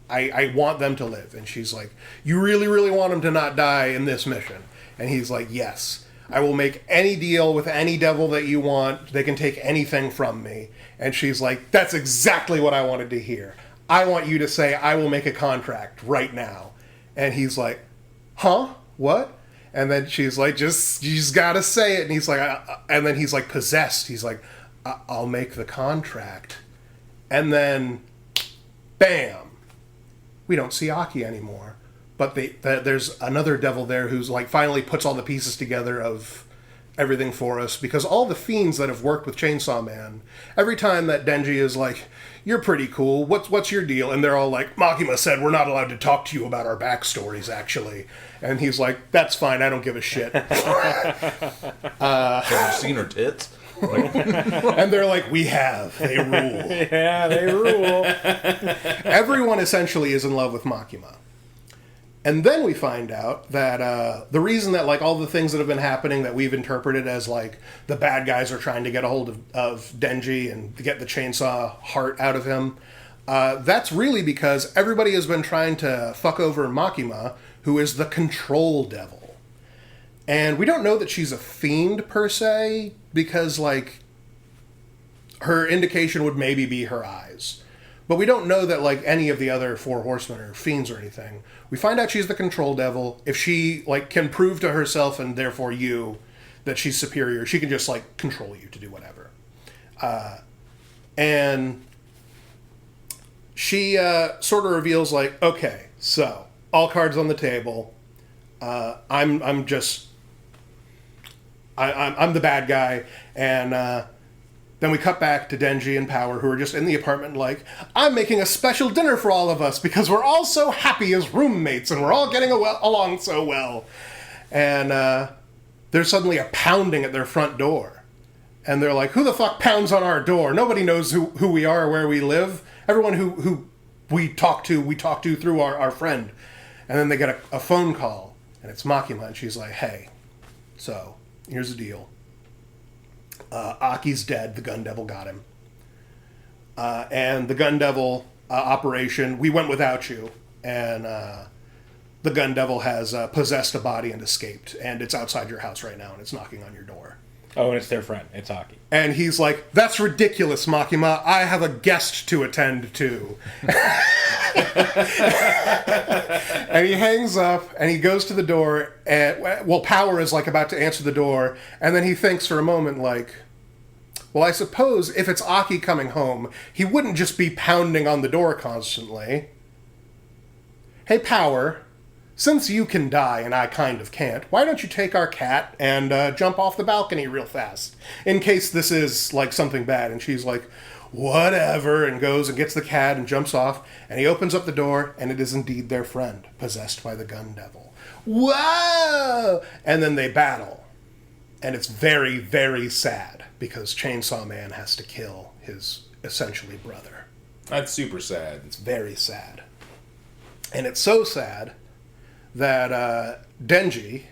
S1: I want them to live. And she's like, you really, really want them to not die in this mission? And he's like, yes. I will make any deal with any devil that you want. They can take anything from me. And she's like, that's exactly what I wanted to hear. I want you to say, I will make a contract right now. And he's like, huh? What? And then she's like, you just gotta say it. And he's like, and then he's like possessed. He's like, I'll make the contract. And then, bam, we don't see Aki anymore. But there's another devil there who's like finally puts all the pieces together of everything for us, because all the fiends that have worked with Chainsaw Man, every time that Denji is like, you're pretty cool, what's your deal? And they're all like, Makima said we're not allowed to talk to you about our backstories, actually. And he's like, that's fine, I don't give a shit.
S4: Have you seen her tits?
S1: And they're like, we have. They rule.
S3: Yeah, they rule.
S1: Everyone essentially is in love with Makima. And then we find out that the reason that, like, all the things that have been happening that we've interpreted as, like, the bad guys are trying to get a hold of Denji and get the chainsaw heart out of him, that's really because everybody has been trying to fuck over Makima, who is the control devil. And we don't know that she's a fiend, per se, because, like, her indication would maybe be her eyes. But we don't know that, like, any of the other four horsemen are fiends or anything. We find out she's the control devil. If she, like, can prove to herself and therefore you that she's superior, she can just, like, control you to do whatever. And she sort of reveals, like, okay, so all cards on the table. I'm the bad guy, and then we cut back to Denji and Power, who are just in the apartment like, I'm making a special dinner for all of us because we're all so happy as roommates and we're all getting along so well. And there's suddenly a pounding at their front door. And they're like, who the fuck pounds on our door? Nobody knows who we are or where we live. Everyone who we talk to through our friend. And then they get a phone call, and it's Makima, and she's like, hey, so here's the deal. Aki's dead. The Gun Devil got him. And the Gun Devil operation, we went without you. And the Gun Devil has possessed a body and escaped. And it's outside your house right now, and it's knocking on your door.
S3: Oh, and it's their friend. It's Aki.
S1: And he's like, that's ridiculous, Makima. I have a guest to attend to. And he hangs up, and he goes to the door, and, well, Power is, like, about to answer the door, and then he thinks for a moment, like, well, I suppose if it's Aki coming home, he wouldn't just be pounding on the door constantly. Hey, Power, since you can die and I kind of can't, why don't you take our cat and jump off the balcony real fast, in case this is, like, something bad? And she's like, whatever, and goes and gets the cat and jumps off, and he opens up the door, and it is indeed their friend, possessed by the Gun Devil. Whoa! And then they battle. And it's very, very sad because Chainsaw Man has to kill his essentially brother.
S2: That's super sad.
S1: It's very sad. And it's so sad that Denji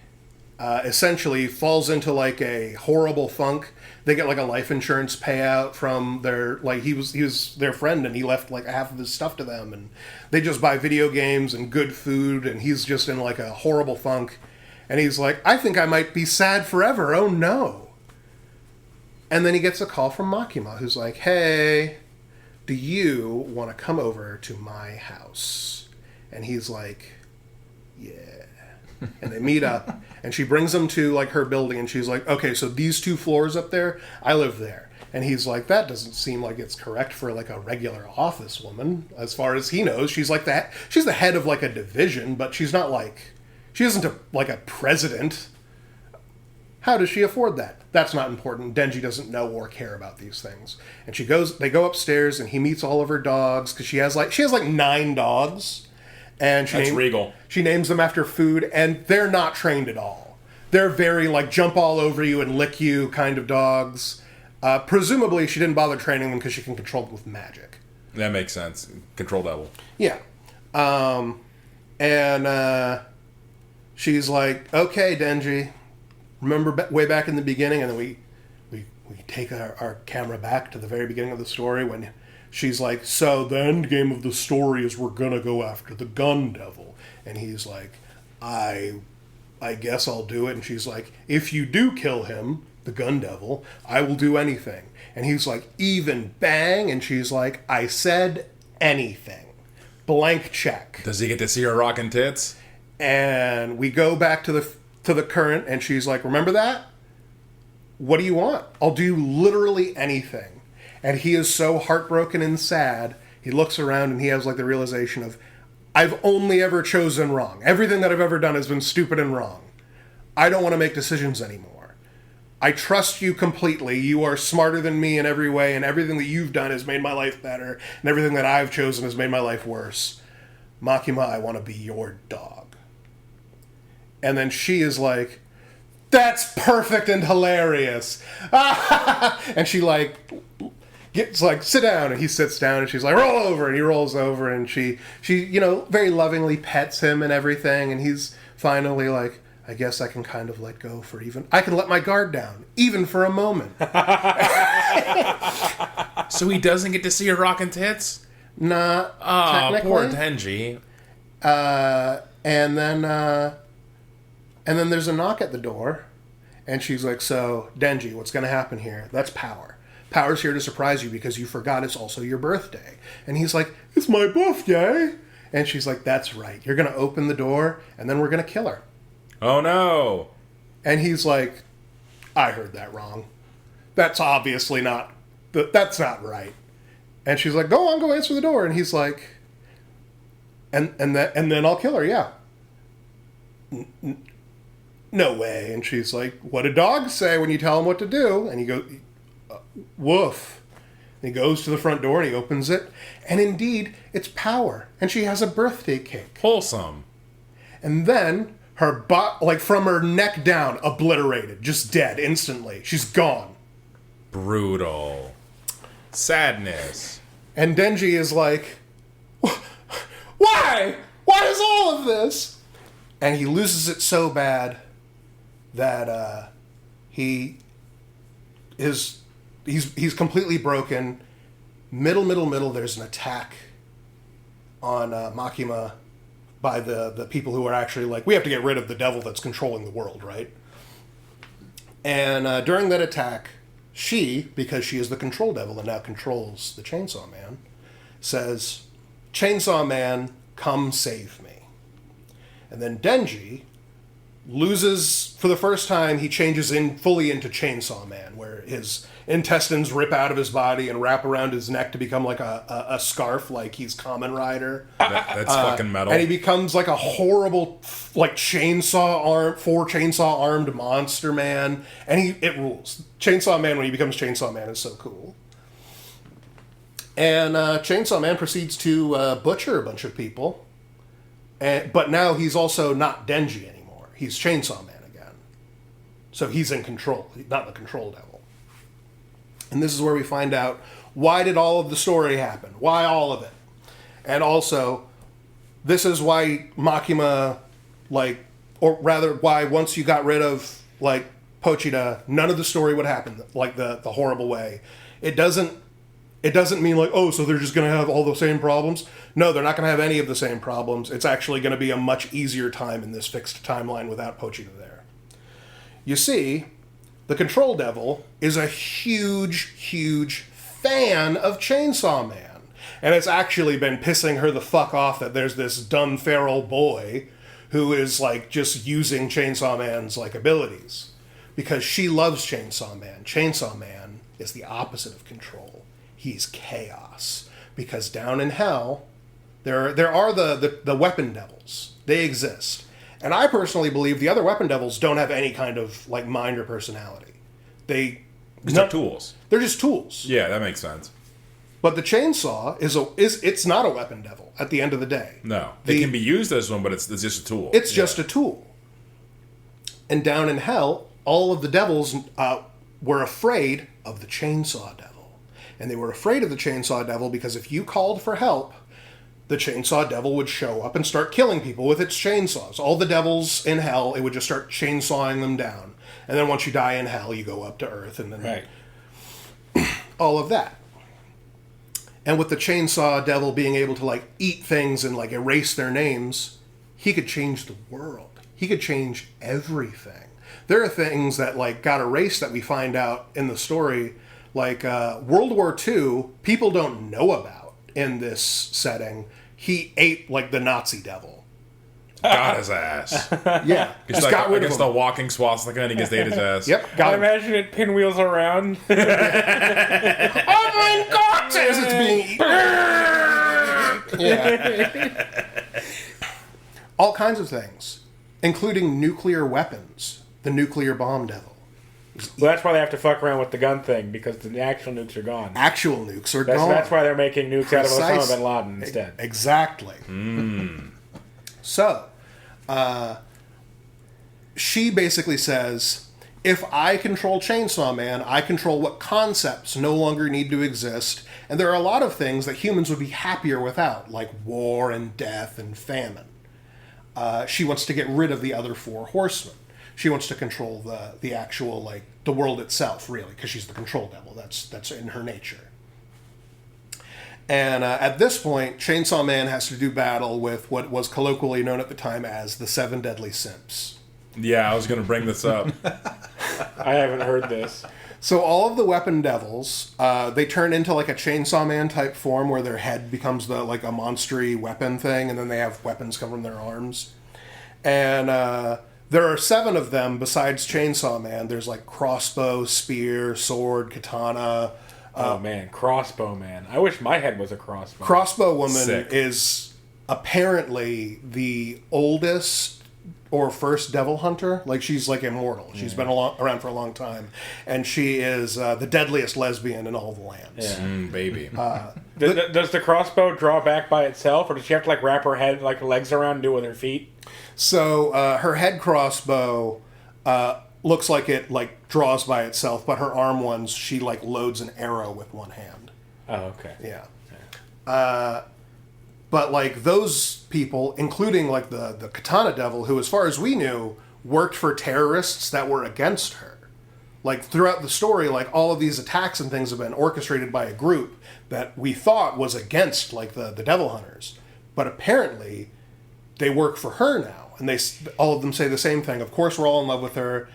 S1: essentially falls into like a horrible funk. They get like a life insurance payout from their, like he was their friend and he left like half of his stuff to them, and they just buy video games and good food, and he's just in like a horrible funk. And he's like, I think I might be sad forever. Oh no. And then he gets a call from Makima, who's like, hey, do you want to come over to my house? And he's like, yeah. And they meet up, and she brings him to like her building, and she's like, okay, so these 2 floors up there, I live there. And he's like, that doesn't seem like it's correct for like a regular office woman. As far as he knows, she's like that. She's the head of like a division, but she's not like, she isn't like a president. How does she afford that? That's not important. Denji doesn't know or care about these things. And they go upstairs, and he meets all of her dogs, because she has like 9 dogs. And
S2: That's regal.
S1: She names them after food, and they're not trained at all. They're very like jump all over you and lick you kind of dogs. Presumably she didn't bother training them because she can control them with magic.
S2: That makes sense. Control devil.
S1: Yeah. She's like, okay, Denji, remember way back in the beginning? And then we take our camera back to the very beginning of the story when she's like, so the end game of the story is we're gonna go after the gun devil. And he's like, I guess I'll do it. And she's like, if you do kill him, the gun devil, I will do anything. And he's like, even bang? And she's like, I said anything. Blank check.
S2: Does he get to see her rockin' tits?
S1: And we go back to the current, and she's like, remember that? What do you want? I'll do literally anything. And he is so heartbroken and sad, he looks around and he has like the realization of, I've only ever chosen wrong. Everything that I've ever done has been stupid and wrong. I don't want to make decisions anymore. I trust you completely. You are smarter than me in every way, and everything that you've done has made my life better, and everything that I've chosen has made my life worse. Makima, I want to be your dog. And then she is like, that's perfect and hilarious. And she like gets like, sit down, and he sits down, and she's like, roll over, and he rolls over, and she very lovingly pets him and everything, and he's finally like, I guess I can kind of let go for I can let my guard down, even for a moment.
S2: So he doesn't get to see her rockin' tits?
S1: Nah, technically.
S2: Poor Denji.
S1: And then there's a knock at the door, and she's like, so, Denji, what's going to happen here? That's Power. Power's here to surprise you because you forgot it's also your birthday. And he's like, it's my birthday. And she's like, that's right. You're going to open the door, and then we're going to kill her.
S2: Oh, no.
S1: And he's like, I heard that wrong. That's obviously not, that's not right. And she's like, go on, go answer the door. And he's like, and then I'll kill her, yeah. No way. And she's like, what do dogs say when you tell them what to do? And he goes, woof. And he goes to the front door and he opens it. And indeed, it's Power. And she has a birthday cake.
S2: Wholesome.
S1: And then her butt, like from her neck down, obliterated. Just dead instantly. She's gone.
S2: Brutal. Sadness.
S1: And Denji is like, why? Why is all of this? And he loses it so bad that he's completely broken. Middle, there's an attack on Makima by the people who are actually like, we have to get rid of the devil that's controlling the world, right? And during that attack, she, because she is the control devil and now controls the Chainsaw Man, says, Chainsaw Man, come save me. And then Denji loses, for the first time, he changes fully into Chainsaw Man, where his intestines rip out of his body and wrap around his neck to become like a scarf, like he's Kamen Rider.
S2: That's fucking metal.
S1: And he becomes like a horrible, like four chainsaw armed monster man. And it rules. Chainsaw Man, when he becomes Chainsaw Man, is so cool. And Chainsaw Man proceeds to butcher a bunch of people. But now he's also not Denji anymore. He's Chainsaw Man again. So he's in control, not the control devil. And this is where we find out, why did all of the story happen? Why all of it? And also, this is why Makima, like, or rather, why once you got rid of, like, Pochita, none of the story would happen, like, the horrible way. It doesn't mean, like, oh, so they're just going to have all the same problems? No, they're not going to have any of the same problems. It's actually going to be a much easier time in this fixed timeline without Pochita there. You see, the Control Devil is a huge, huge fan of Chainsaw Man. And it's actually been pissing her the fuck off that there's this dumb feral boy who is, like, just using Chainsaw Man's, like, abilities. Because she loves Chainsaw Man. Chainsaw Man is the opposite of control. He's chaos. Because down in hell, there are the weapon devils. They exist. And I personally believe the other weapon devils don't have any kind of, like, mind or personality. They're
S2: tools.
S1: They're just tools.
S2: Yeah, that makes sense.
S1: But the chainsaw it's not a weapon devil at the end of the day.
S2: No. It can be used as one, but it's just a tool.
S1: It's just a tool. And down in hell, all of the devils were afraid of the chainsaw devil. And they were afraid of the chainsaw devil because if you called for help, the chainsaw devil would show up and start killing people with its chainsaws. All the devils in hell, it would just start chainsawing them down. And then once you die in hell, you go up to earth, and then all of that. And with the chainsaw devil being able to, like, eat things and, like, erase their names, he could change the world. He could change everything. There are things that, like, got erased that we find out in the story, like World War II, people don't know about in this setting. He ate, like, the Nazi devil.
S2: Got his ass.
S1: Yeah.
S2: Just like, got rid of him. The walking swastika and he gets ate his ass.
S1: Yep.
S3: I imagine it pinwheels around.
S1: Oh my God! As it's being eaten. Yeah. All kinds of things, including nuclear weapons. The nuclear bomb devil.
S3: Well, that's why they have to fuck around with the gun thing, because the actual nukes are gone.
S1: Actual nukes are gone.
S3: That's why they're making nukes out of Osama bin Laden instead.
S1: Exactly. So, she basically says, if I control Chainsaw Man, I control what concepts no longer need to exist, and there are a lot of things that humans would be happier without, like war and death and famine. She wants to get rid of the other four horsemen. She wants to control the actual, like, the world itself, really, because she's the control devil. That's in her nature. And at this point, Chainsaw Man has to do battle with what was colloquially known at the time as the Seven Deadly Simps.
S2: Yeah, I was going to bring this up.
S3: I haven't heard this.
S1: So all of the weapon devils, they turn into, like, a Chainsaw Man type form where their head becomes like a monstery weapon thing, and then they have weapons come from their arms. And there are 7 of them besides Chainsaw Man. There's, like, crossbow, spear, sword, katana.
S3: Oh, man. Crossbow Man. I wish my head was a crossbow.
S1: Crossbow Woman
S2: Sick.
S1: is apparently the oldest or first devil hunter. Like, she's, like, immortal. She's been around for a long time. And she is the deadliest lesbian in all the lands.
S3: Yeah.
S2: Baby.
S3: Does the crossbow draw back by itself, or does she have to, like, wrap her head, like, legs around and do it with her feet?
S1: So her head crossbow looks like it, like, draws by itself, but her arm ones, she, like, loads an arrow with one hand.
S3: Oh, okay.
S1: Yeah. But, like, those people, including, like, the Katana Devil, who, as far as we knew, worked for terrorists that were against her. Like, throughout the story, like, all of these attacks and things have been orchestrated by a group that we thought was against, like, the Devil Hunters. But apparently, they work for her now. And all of them say the same thing. Of course, we're all in love with her.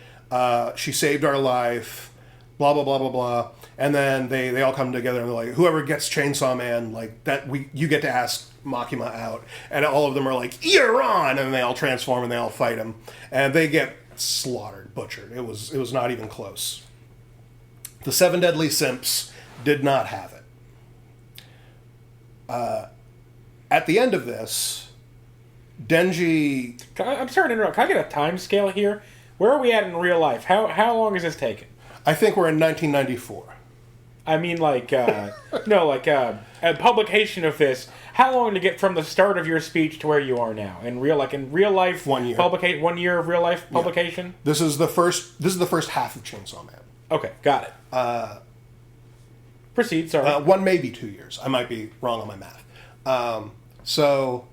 S1: She saved our life. Blah, blah, blah, blah, blah. And then they all come together and they're like, whoever gets Chainsaw Man, like, you get to ask Makima out. And all of them are like, you're on! And they all transform and they all fight him. And they get slaughtered, butchered. It was not even close. The 7 Deadly Simps did not have it. At the end of this, Denji...
S3: I'm sorry to interrupt. Can I get a time scale here? Where are we at in real life? How long has this taken?
S1: I think we're in 1994.
S3: I mean, like, no, like, a publication of this. How long to get from the start of your speech to where you are now? In real life,
S1: 1 year.
S3: 1 year of real life publication.
S1: Yeah. This is the first half of Chainsaw Man.
S3: Okay, got it. Proceed. Sorry.
S1: 1, maybe 2 years. I might be wrong on my math. So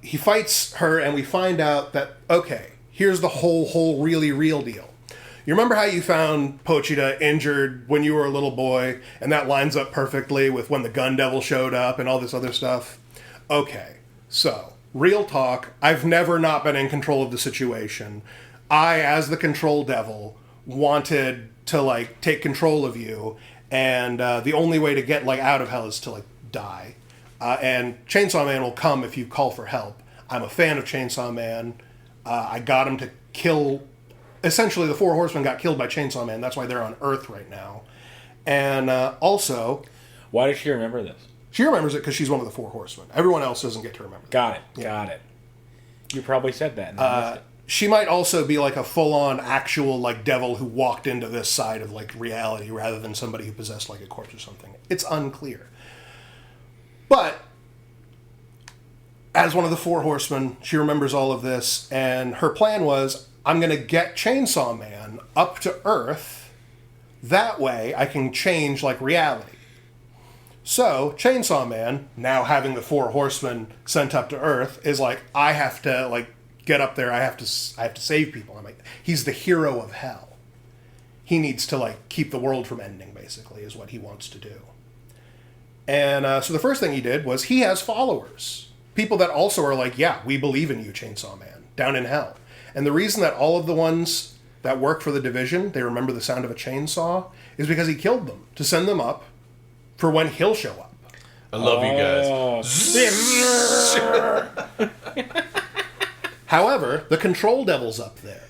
S1: he fights her, and we find out that okay, here's the whole really real deal. You remember how you found Pochita injured when you were a little boy, and that lines up perfectly with when the gun devil showed up and all this other stuff? Okay, so, real talk, I've never not been in control of the situation. I, as the control devil, wanted to, like, take control of you, and the only way to get, like, out of hell is to, like, die. And Chainsaw Man will come if you call for help. I'm a fan of Chainsaw Man. I got him to kill... Essentially, the Four Horsemen got killed by Chainsaw Man. That's why they're on Earth right now. And also...
S3: Why does she remember this?
S1: She remembers it because she's one of the Four Horsemen. Everyone else doesn't get to remember.
S3: Got it. Yeah. Got it. You probably said that. And I missed it.
S1: She might also be like a full-on actual like devil who walked into this side of like reality rather than somebody who possessed like a corpse or something. It's unclear. But... as one of the Four Horsemen, she remembers all of this, and her plan was... I'm going to get Chainsaw Man up to Earth. That way I can change, like, reality. So, Chainsaw Man, now having the Four Horsemen sent up to Earth, is like, I have to, like, get up there. I have to save people. I'm like, he's the hero of hell. He needs to, like, keep the world from ending, basically, is what he wants to do. And so the first thing he did was he has followers. People that also are like, yeah, we believe in you, Chainsaw Man, down in hell. And the reason that all of the ones that work for the division, they remember the sound of a chainsaw, is because he killed them to send them up for when he'll show up.
S4: I love you guys.
S1: However, the control devil's up there.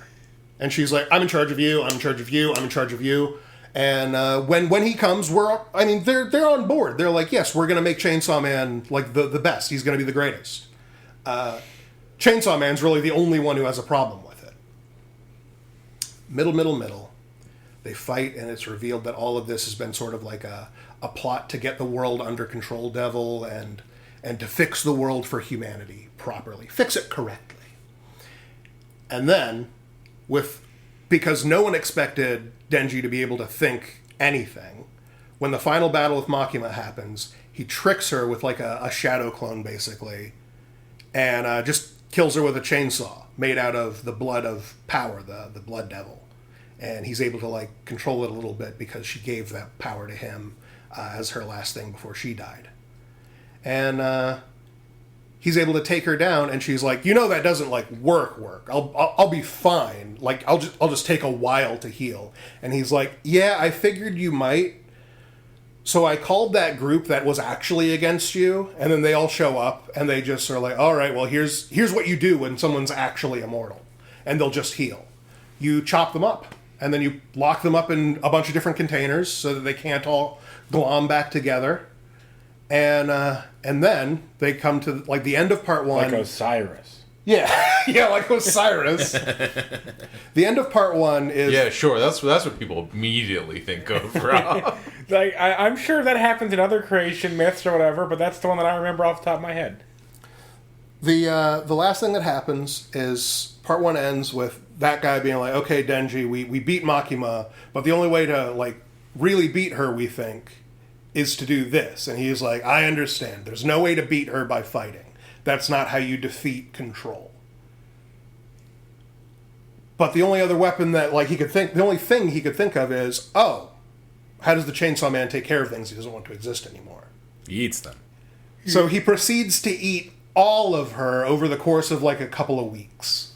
S1: And she's like, I'm in charge of you, I'm in charge of you, I'm in charge of you. And when he comes, they're on board. They're like, yes, we're going to make Chainsaw Man like the best. He's going to be the greatest. Chainsaw Man's really the only one who has a problem with it. Middle. They fight, and it's revealed that all of this has been sort of like a plot to get the world under control, Devil, and to fix the world for humanity properly. Fix it correctly. And then, because no one expected Denji to be able to think anything, when the final battle with Makima happens, he tricks her with like a shadow clone, basically, and just kills her with a chainsaw made out of the blood of power, the blood devil. And he's able to like control it a little bit because she gave that power to him as her last thing before she died. And he's able to take her down, and she's like, that doesn't like work. I'll be fine. Like I'll just take a while to heal. And he's like, yeah, I figured you might. So I called that group that was actually against you, and then they all show up, and they just are like, all right, well, here's what you do when someone's actually immortal. And they'll just heal. You chop them up, and then you lock them up in a bunch of different containers so that they can't all glom back together. And then they come to, like, the end of part one.
S3: Like Osiris.
S1: Yeah, yeah, like Osiris. The end of part one is...
S4: Yeah, sure, that's what people immediately think of, Rob.
S3: Like, I'm sure that happens in other creation myths or whatever, but that's the one that I remember off the top of my head.
S1: The last thing that happens is part one ends with that guy being like, okay, Denji, we beat Makima, but the only way to, like, really beat her, we think, is to do this. And he's like, I understand. There's no way to beat her by fighting. That's not how you defeat control. But the only other weapon that the only thing he could think of is, how does the Chainsaw Man take care of things he doesn't want to exist anymore?
S2: He eats them.
S1: So he proceeds to eat all of her over the course of like a couple of weeks.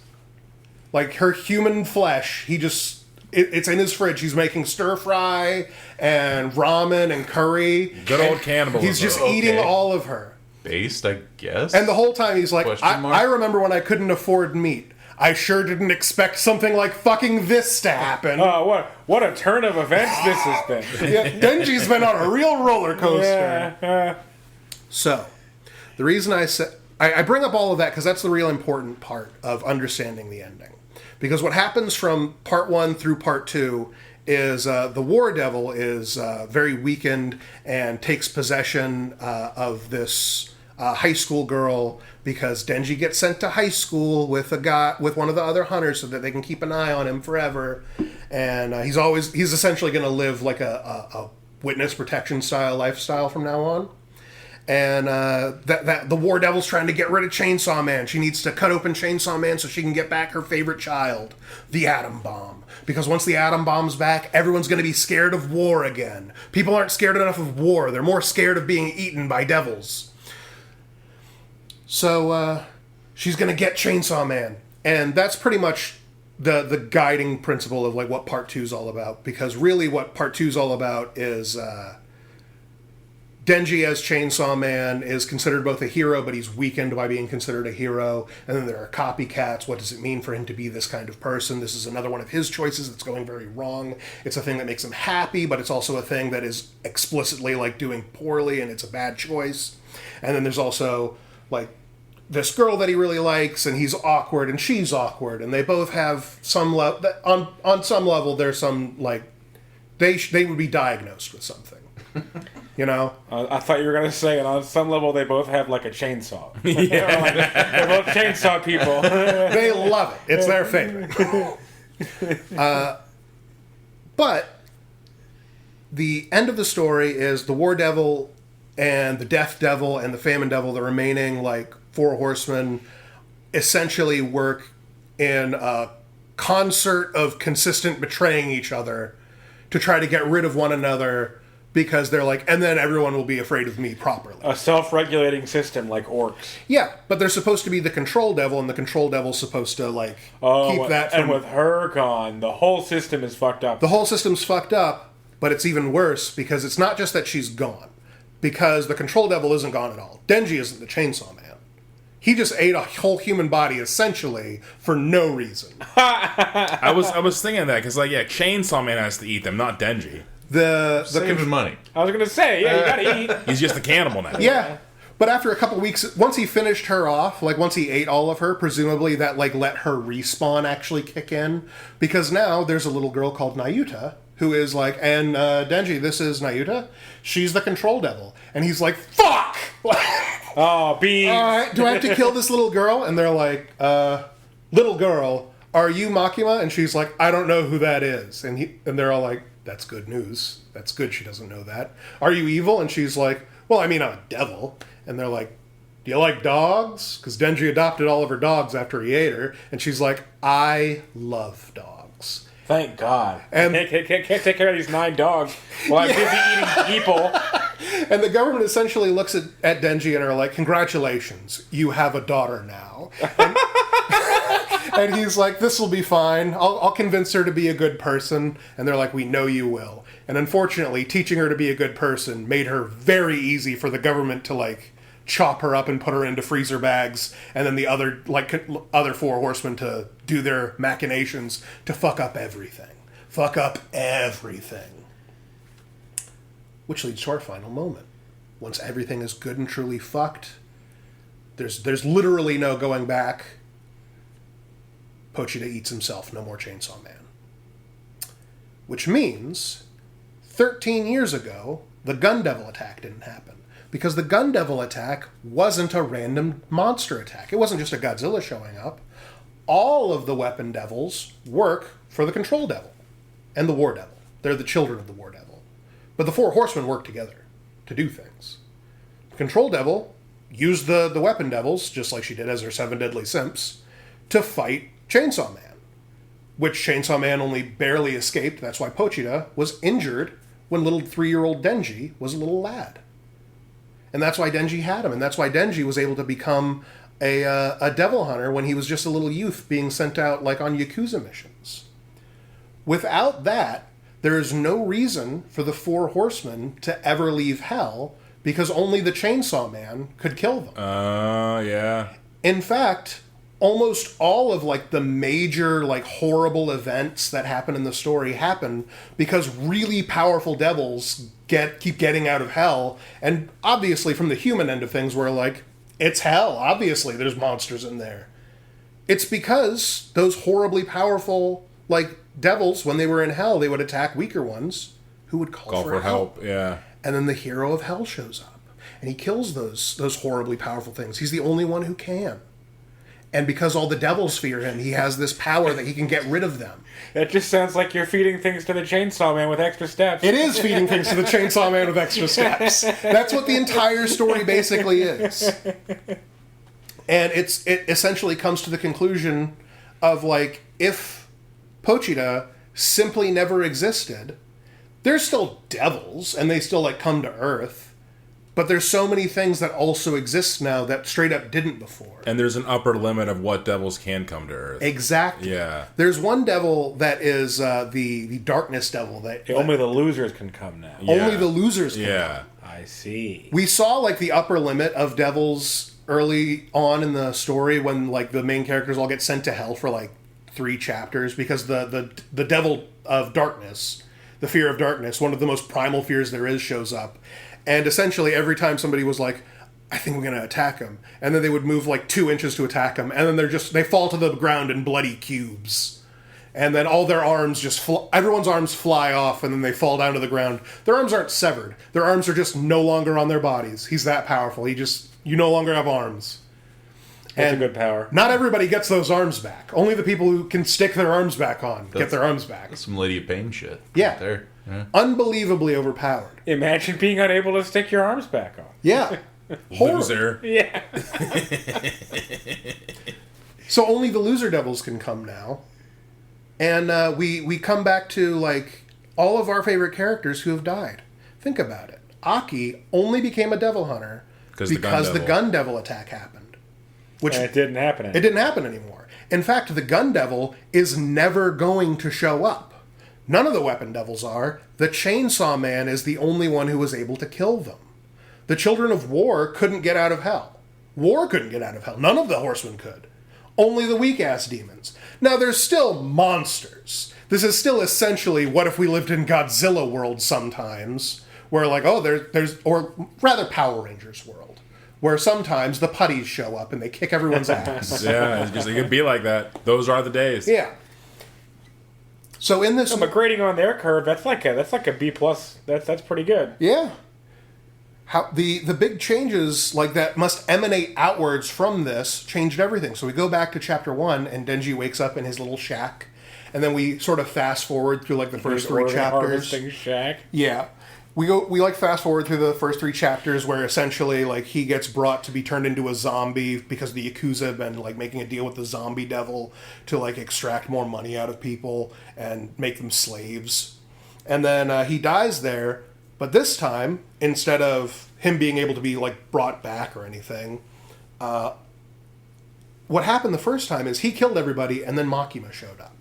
S1: Like her human flesh, it's in his fridge. He's making stir fry and ramen and curry.
S2: Good old cannibalism.
S1: He's just eating all of her.
S4: Based, I guess.
S1: And the whole time he's like, I remember when I couldn't afford meat. I sure didn't expect something like fucking this to happen.
S3: Oh, what a turn of events this has been.
S1: Yeah, Denji's been on a real roller coaster.
S3: Yeah.
S1: So, the reason I bring up all of that because that's the real important part of understanding the ending. Because what happens from part one through part two is the War Devil is very weakened and takes possession of this high school girl because Denji gets sent to high school with one of the other hunters so that they can keep an eye on him forever. And he's essentially going to live like a witness protection style lifestyle from now on. And that the War Devil's trying to get rid of Chainsaw Man. She needs to cut open Chainsaw Man so she can get back her favorite child, the Atom Bomb. Because once the Atom Bomb's back, everyone's going to be scared of war again. People aren't scared enough of war. They're more scared of being eaten by devils. So she's going to get Chainsaw Man. And that's pretty much the guiding principle of like what Part 2 is all about. Because really what Part 2 is all about is... Denji as Chainsaw Man is considered both a hero, but he's weakened by being considered a hero. And then there are copycats. What does it mean for him to be this kind of person? This is another one of his choices that's going very wrong. It's a thing that makes him happy, but it's also a thing that is explicitly like doing poorly, and it's a bad choice. And then there's also like this girl that he really likes, and he's awkward, and she's awkward, and they both have some on some level. There's some like they would be diagnosed with something. You know?
S3: I thought you were going to say, and on some level, they both have, like, a chainsaw. Yeah. They're both chainsaw people.
S1: They love it. It's their favorite. But the end of the story is the War Devil and the Death Devil and the Famine Devil, the remaining, like, 4 horsemen, essentially work in a concert of consistent betraying each other to try to get rid of one another. Because they're like, and then everyone will be afraid of me properly.
S3: A self-regulating system like orcs.
S1: Yeah, but they're supposed to be the Control Devil, and the Control Devil's supposed to, like, keep that from...
S3: And with her gone, the whole system is fucked up.
S1: The whole system's fucked up, but it's even worse, because it's not just that she's gone. Because the Control Devil isn't gone at all. Denji isn't the Chainsaw Man. He just ate a whole human body, essentially, for no reason.
S2: I was thinking that, because, like, yeah, Chainsaw Man has to eat them, not Denji.
S4: Saving money.
S3: I was going to say, yeah, you gotta eat.
S2: He's just a cannibal now.
S1: Yeah. But after a couple weeks, once he finished her off, like once he ate all of her, presumably that like let her respawn actually kick in. Because now there's a little girl called Nayuta who is like, and Denji, this is Nayuta. She's the Control Devil. And he's like, fuck!
S3: Oh, beans.
S1: Do I have to kill this little girl? And they're like, little girl, are you Makima? And she's like, I don't know who that is. And they're all like, that's good news. That's good she doesn't know that. Are you evil? And she's like, well, I mean, I'm a devil. And they're like, do you like dogs? Because Denji adopted all of her dogs after he ate her. And she's like, I love dogs.
S3: Thank God.
S1: And
S3: can't take care of these 9 dogs while I'm busy eating people.
S1: And the government essentially looks at Denji and are like, congratulations, you have a daughter now. And he's like, this will be fine. I'll convince her to be a good person. And they're like, we know you will. And unfortunately, teaching her to be a good person made her very easy for the government to, like, chop her up and put her into freezer bags. And then the other 4 horsemen to do their machinations to fuck up everything. Fuck up everything. Which leads to our final moment. Once everything is good and truly fucked, there's literally no going back. Pochita eats himself, no more Chainsaw Man. Which means, 13 years ago, the Gun Devil attack didn't happen. Because the Gun Devil attack wasn't a random monster attack. It wasn't just a Godzilla showing up. All of the Weapon Devils work for the Control Devil and the War Devil. They're the children of the War Devil. But the 4 horsemen work together to do things. The Control Devil used the Weapon Devils, just like she did as her 7 deadly simps, to fight Chainsaw Man, which Chainsaw Man only barely escaped. That's why Pochita was injured when little 3-year-old Denji was a little lad. And that's why Denji had him, and that's why Denji was able to become a devil hunter when he was just a little youth being sent out like on Yakuza missions. Without that, there is no reason for the 4 horsemen to ever leave hell, because only the Chainsaw Man could kill them.
S2: Yeah.
S1: In fact, almost all of like the major like horrible events that happen in the story happen because really powerful devils keep getting out of hell. And obviously from the human end of things, we're like, it's hell. Obviously there's monsters in there. It's because those horribly powerful like devils, when they were in hell, they would attack weaker ones who would call for help.
S2: Yeah.
S1: And then the hero of hell shows up, and he kills those horribly powerful things. He's the only one who can. And because all the devils fear him, he has this power that he can get rid of them.
S3: That just sounds like you're feeding things to the Chainsaw Man with extra steps.
S1: It is feeding things to the Chainsaw Man with extra steps. That's what the entire story basically is. And it essentially comes to the conclusion of, like, if Pochita simply never existed, there's still devils, and they still, like, come to Earth. But there's so many things that also exist now that straight up didn't before.
S2: And there's an upper limit of what devils can come to Earth.
S1: Exactly.
S2: Yeah.
S1: There's one devil that is the darkness devil.
S3: Only the losers can come now.
S2: Yeah.
S1: Only the losers can come.
S3: I see.
S1: We saw, like, the upper limit of devils early on in the story when, like, the main characters all get sent to hell for, like, 3 chapters because the devil of darkness, the fear of darkness, one of the most primal fears there is, shows up. And essentially every time somebody was like, I think we're going to attack him, and then they would move like 2 inches to attack him, and then they fall to the ground in bloody cubes. And then all their arms everyone's arms fly off, and then they fall down to the ground. Their arms aren't severed. Their arms are just no longer on their bodies. He's that powerful. You no longer have arms.
S3: That's a good power.
S1: Not everybody gets those arms back. Only the people who can stick their arms back on get their arms back.
S4: That's some Lady of Pain shit.
S1: Yeah.
S4: Right there. Yeah.
S1: Unbelievably overpowered.
S3: Imagine being unable to stick your arms back on.
S1: Yeah.
S2: Loser.
S3: Yeah.
S1: So only the loser devils can come now. And we come back to, like, all of our favorite characters who have died. Think about it. Aki only became a devil hunter because the gun devil attack happened. Which
S3: And it didn't happen anymore.
S1: It didn't happen anymore. In fact, the gun devil is never going to show up. None of the weapon devils are. The Chainsaw Man is the only one who was able to kill them. The Children of War couldn't get out of hell. War couldn't get out of hell. None of the horsemen could. Only the weak-ass demons. Now, there's still monsters. This is still essentially what if we lived in Godzilla world sometimes, where, like, or rather Power Rangers world, where sometimes the putties show up and they kick everyone's ass.
S2: Yeah, it could be like that. Those are the days.
S1: Yeah. So in this,
S3: But grading on their curve, that's like a B plus. That's pretty good.
S1: yeah, how the big changes like that must emanate outwards from this changed everything. So we go back to chapter 1, and Denji wakes up in his little shack, and then we sort of fast forward through like the first 3 chapters.
S3: Harvesting shack.
S1: Yeah. We like fast forward through the first 3 chapters where essentially like he gets brought to be turned into a zombie because the Yakuza have been like making a deal with the zombie devil to like extract more money out of people and make them slaves. And then he dies there, but this time, instead of him being able to be like brought back or anything, what happened the first time is he killed everybody and then Makima showed up.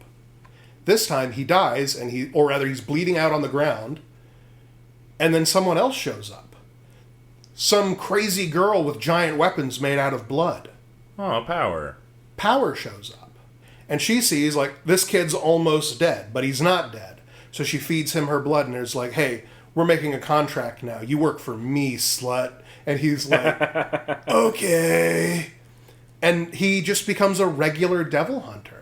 S1: This time he dies and he's bleeding out on the ground. And then someone else shows up. Some crazy girl with giant weapons made out of blood.
S2: Oh, Power.
S1: Power shows up. And she sees, like, this kid's almost dead, but he's not dead. So she feeds him her blood and is like, hey, we're making a contract now. You work for me, slut. And he's like, okay. And he just becomes a regular devil hunter.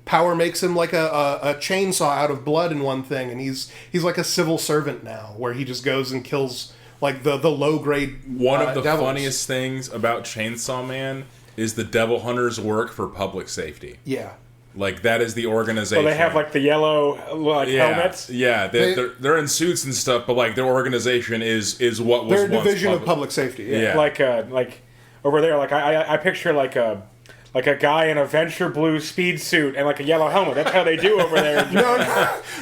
S1: Power makes him like a chainsaw out of blood in one thing, and he's like a civil servant now, where he just goes and kills like the low grade.
S2: One of the
S1: devils.
S2: funniest things about Chainsaw Man is the devil hunters work for public safety.
S1: Yeah,
S2: like that is the organization.
S3: Well, they have like the yellow helmets.
S2: Yeah, they're in suits and stuff, but like their organization is what was
S1: they're a
S2: once
S1: division of public safety. Yeah.
S3: Like over there, like I picture like a guy in a venture blue speed suit and like a yellow helmet. That's how they do over there.
S1: No,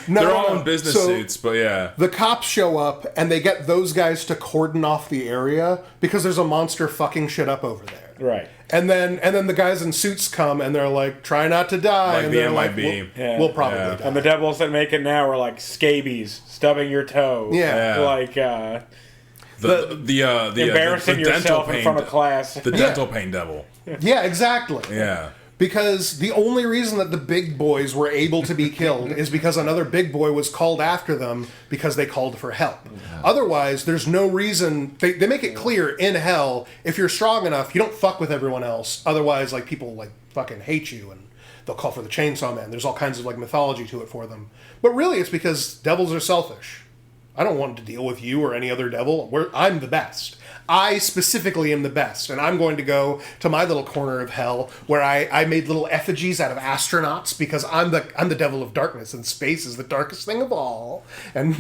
S2: they're all in business suits, but yeah.
S1: The cops show up and they get those guys to cordon off the area because there's a monster fucking shit up over there.
S3: Right.
S1: And then the guys in suits come and they're like, try not to die.
S2: Like
S1: and
S2: the
S1: they're
S2: MIB.
S1: like, we'll probably die.
S3: And the devils that make it now are like scabies, stubbing your toe.
S1: Yeah.
S3: Like
S2: the
S3: embarrassing yourself in front of class.
S2: The dental pain devil.
S1: Yeah, exactly.
S2: Yeah.
S1: Because the only reason that the big boys were able to be killed is because another big boy was called after them because they called for help. Yeah. Otherwise, there's no reason... They make it clear in hell, if you're strong enough, you don't fuck with everyone else. Otherwise, like, people, like, fucking hate you. they'll call for the Chainsaw Man. There's all kinds of like mythology to it for them. But really it's because devils are selfish. I don't want to deal with you or any other devil. I'm the best. I specifically am the best, and I'm going to go to my little corner of hell where I made little effigies out of astronauts because I'm the devil of darkness, and space is the darkest thing of all. And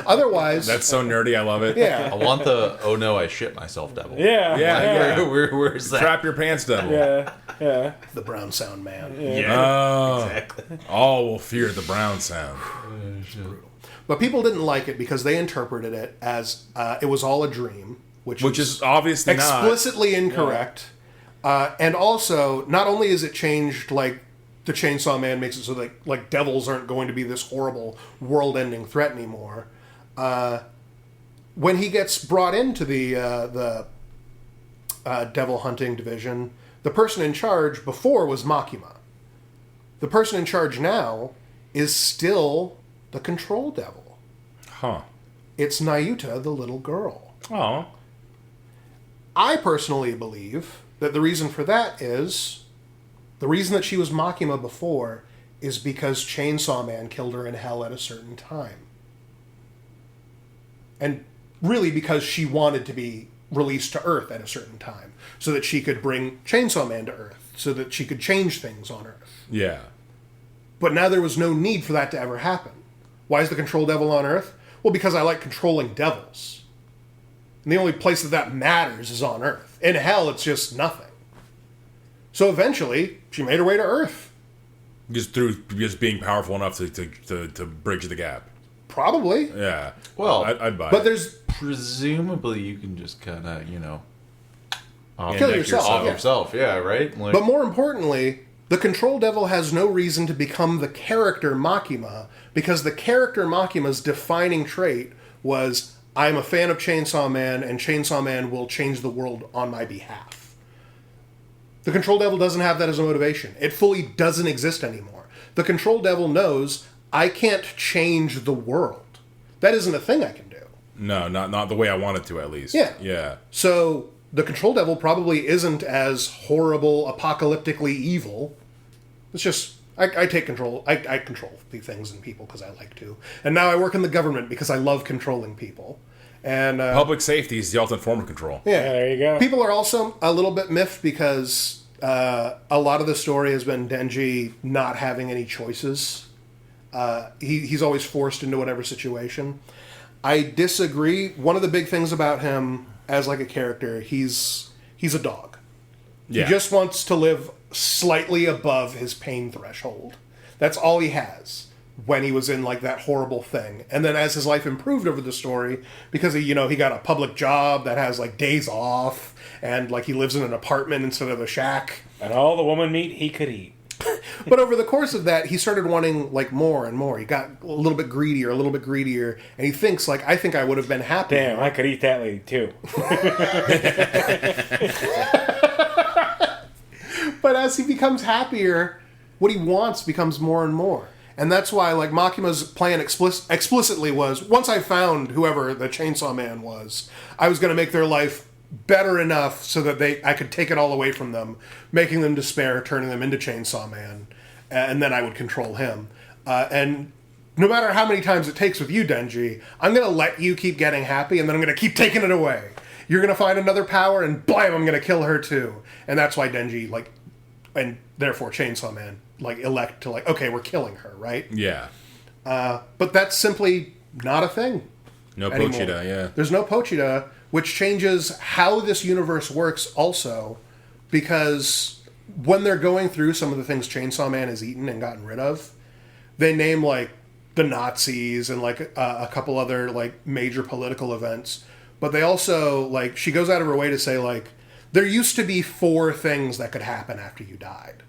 S1: otherwise,
S2: That's so nerdy. I love it.
S1: yeah.
S4: I want the "oh no, I shit myself" devil.
S3: Yeah.
S2: Yeah.
S4: Where's that?
S2: Crap your pants devil.
S3: Yeah.
S1: The brown sound man.
S2: Oh,
S4: Exactly.
S2: all will fear the brown sound.
S1: But people didn't like it because they interpreted it as it was all a dream, which
S2: Is obviously
S1: explicitly incorrect. And also, not only is it changed, like the Chainsaw Man makes it so that like devils aren't going to be this horrible world-ending threat anymore. When he gets brought into the devil hunting division, the person in charge before was Makima. The person in charge now is still the control devil.
S2: Huh.
S1: It's Nayuta, the little girl.
S2: Oh.
S1: I personally believe that the reason for that is the reason that she was Makima before is because Chainsaw Man killed her in hell at a certain time. And really because she wanted to be released to Earth at a certain time so that she could bring Chainsaw Man to Earth, so that she could change things on Earth.
S2: Yeah.
S1: But now there was no need for that to ever happen. Why is the control devil on Earth? Well, because I like controlling devils. And the only place that matters is on Earth. In hell, it's just nothing. So eventually, she made her way to Earth.
S2: Just through just being powerful enough to bridge the gap.
S1: Probably.
S2: Yeah.
S4: Well,
S2: I'd buy
S1: But
S2: it.
S1: there's...
S4: presumably you can just kind of,
S1: Kill yourself.
S4: off
S1: Yeah.
S4: yourself. Yeah, right. Like,
S1: But more importantly, the control devil has no reason to become the character Makima, because the character Makima's defining trait was, I'm a fan of Chainsaw Man, and Chainsaw Man will change the world on my behalf. The control devil doesn't have that as a motivation. It fully doesn't exist anymore. The control devil knows, I can't change the world. That isn't a thing I can do.
S2: No, not the way I wanted to, at least.
S1: Yeah.
S2: Yeah.
S1: So the control devil probably isn't as horrible, apocalyptically evil. It's just, I take control. I control the things and people because I like to. And now I work in the government because I love controlling people. And
S2: Public safety is the ultimate form of control.
S1: yeah,
S3: there you go.
S1: People are also a little bit miffed because a lot of the story has been Denji not having any choices. He's always forced into whatever situation. I disagree. One of the big things about him as like a character, he's a dog.
S2: Yeah.
S1: He just wants to live slightly above his pain threshold. That's all he has when he was in like that horrible thing. And then as his life improved over the story, because he got a public job that has like days off, and like he lives in an apartment instead of a shack.
S3: And all the woman meat he could eat.
S1: But over the course of that, he started wanting like more and more. He got a little bit greedier, and he thinks like, I think I would have been happy.
S3: Damn, I could eat that lady too.
S1: But as he becomes happier, what he wants becomes more and more. And that's why, like, Makima's plan explicitly was, once I found whoever the Chainsaw Man was, I was going to make their life better enough so that I could take it all away from them, making them despair, turning them into Chainsaw Man, and then I would control him. And no matter how many times it takes with you, Denji, I'm going to let you keep getting happy, and then I'm going to keep taking it away. You're going to find another power, and blam, I'm going to kill her too. And that's why Denji, like, and therefore Chainsaw Man, like, elect to, like, okay, we're killing her, right?
S2: Yeah.
S1: But that's simply not a thing.
S2: No
S1: anymore.
S2: Pochita, yeah.
S1: There's no Pochita, which changes how this universe works also, because when they're going through some of the things Chainsaw Man has eaten and gotten rid of, they name, like, the Nazis and, like, a couple other, like, major political events. But they also, like, she goes out of her way to say, like, there used to be 4 things that could happen after you died.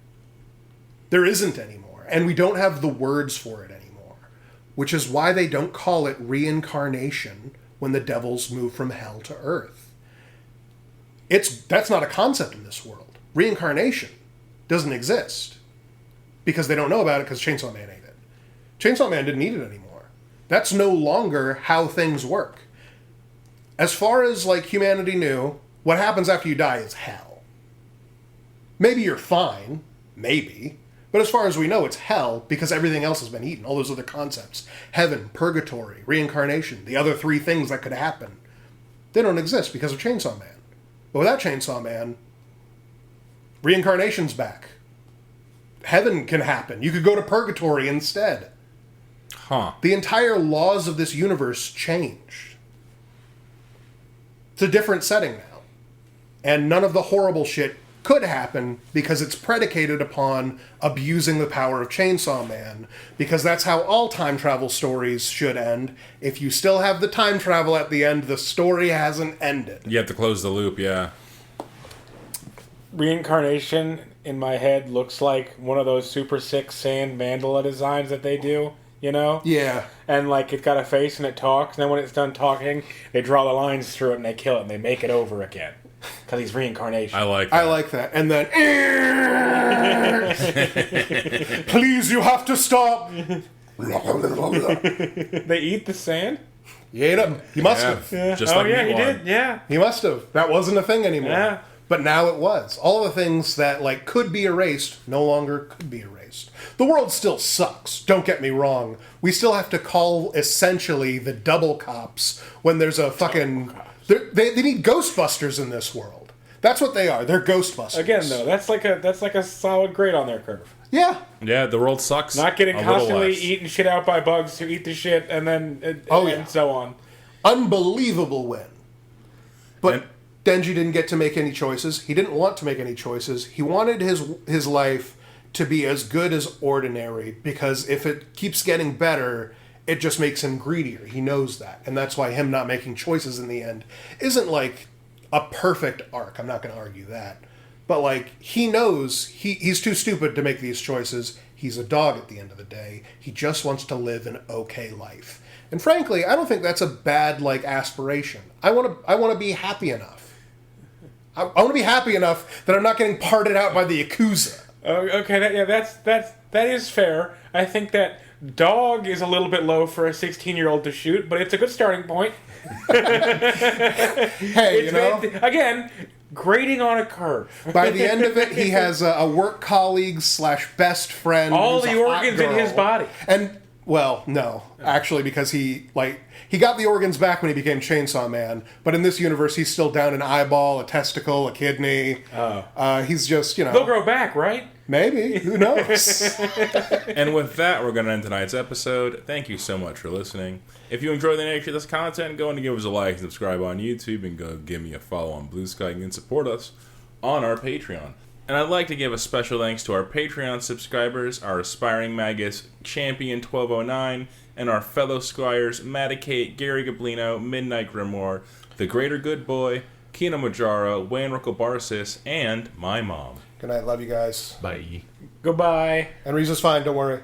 S1: There isn't anymore. And we don't have the words for it anymore. Which is why they don't call it reincarnation when the devils move from hell to earth. That's not a concept in this world. Reincarnation doesn't exist. Because they don't know about it because Chainsaw Man ate it. Chainsaw Man didn't eat it anymore. That's no longer how things work. As far as, like, humanity knew, what happens after you die is hell. Maybe you're fine, Maybe. But as far as we know, it's hell because everything else has been eaten. All those other concepts. Heaven, purgatory, reincarnation, the other three things that could happen. They don't exist because of Chainsaw Man. But without Chainsaw Man, reincarnation's back. Heaven can happen. You could go to purgatory instead.
S2: Huh.
S1: The entire laws of this universe changed. It's a different setting now. And none of the horrible shit could happen because it's predicated upon abusing the power of Chainsaw Man, because that's how all time travel stories should end. If you still have the time travel at the end, the story hasn't ended.
S2: You have to close the loop, yeah.
S3: Reincarnation, in my head, looks like one of those super sick sand mandala designs that they do, you know?
S1: Yeah.
S3: And, like, it's got a face and it talks, and then when it's done talking, they draw the lines through it and they kill it and they make it over again. Because he's reincarnation.
S2: I like that.
S1: I like that. And then, please, you have to stop.
S3: They eat the sand?
S1: He ate him. He must have.
S3: Yeah.
S2: Just
S3: Oh,
S2: like
S3: yeah, he
S2: Meatwad.
S3: did. Yeah.
S1: He must have. That wasn't a thing anymore.
S3: Yeah.
S1: But now it was. All the things that, like, could be erased no longer could be erased. The world still sucks. Don't get me wrong. We still have to call, essentially, the double cops when there's a fucking... They need Ghostbusters in this world. That's what they are. They're Ghostbusters.
S3: Again, though, that's like a solid grade on their curve.
S1: Yeah.
S2: Yeah, the world sucks.
S3: Not getting
S2: a little
S3: constantly
S2: less.
S3: eaten shit out by bugs who eat the shit and then and so on.
S1: Unbelievable win. But
S2: And-
S1: Denji didn't get to make any choices. He didn't want to make any choices. He wanted his life to be as good as ordinary, because if it keeps getting better, it just makes him greedier. He knows that. And that's why him not making choices in the end isn't like a perfect arc. I'm not going to argue that. But like, he knows he's too stupid to make these choices. He's a dog at the end of the day. He just wants to live an okay life. And frankly, I don't think that's a bad like aspiration. I want to be happy enough. I want to be happy enough that I'm not getting parted out by the Yakuza.
S3: Okay, that is fair. I think that dog is a little bit low for a 16-year-old to shoot, but it's a good starting point.
S1: Hey, you know,
S3: Again, grading on a curve.
S1: by the end of it, he has a work colleague / best friend.
S3: All
S1: who's
S3: the
S1: a hot
S3: organs in
S1: girl.
S3: his body.
S1: And, well, no. Actually, because he got the organs back when he became Chainsaw Man, but in this universe, he's still down an eyeball, a testicle, a kidney. He's just,
S3: They'll grow back, right?
S1: maybe. Who knows?
S2: And with that, we're going to end tonight's episode. Thank you so much for listening. If you enjoy the nature of this content, go and give us a like and subscribe on YouTube, and go give me a follow on Blue Sky. You can support us on our Patreon. And I'd like to give a special thanks to our Patreon subscribers, our aspiring Magus Champion 1209, and our fellow Scriers Maticate, GaryGoblino, MidniteGrimoire, The Greater Good Boy, Kinomajaro, Wanrical Barcis, and my mom.
S1: Good night. Love you guys.
S4: Bye.
S3: Goodbye.
S1: And Reeza's fine. Don't worry.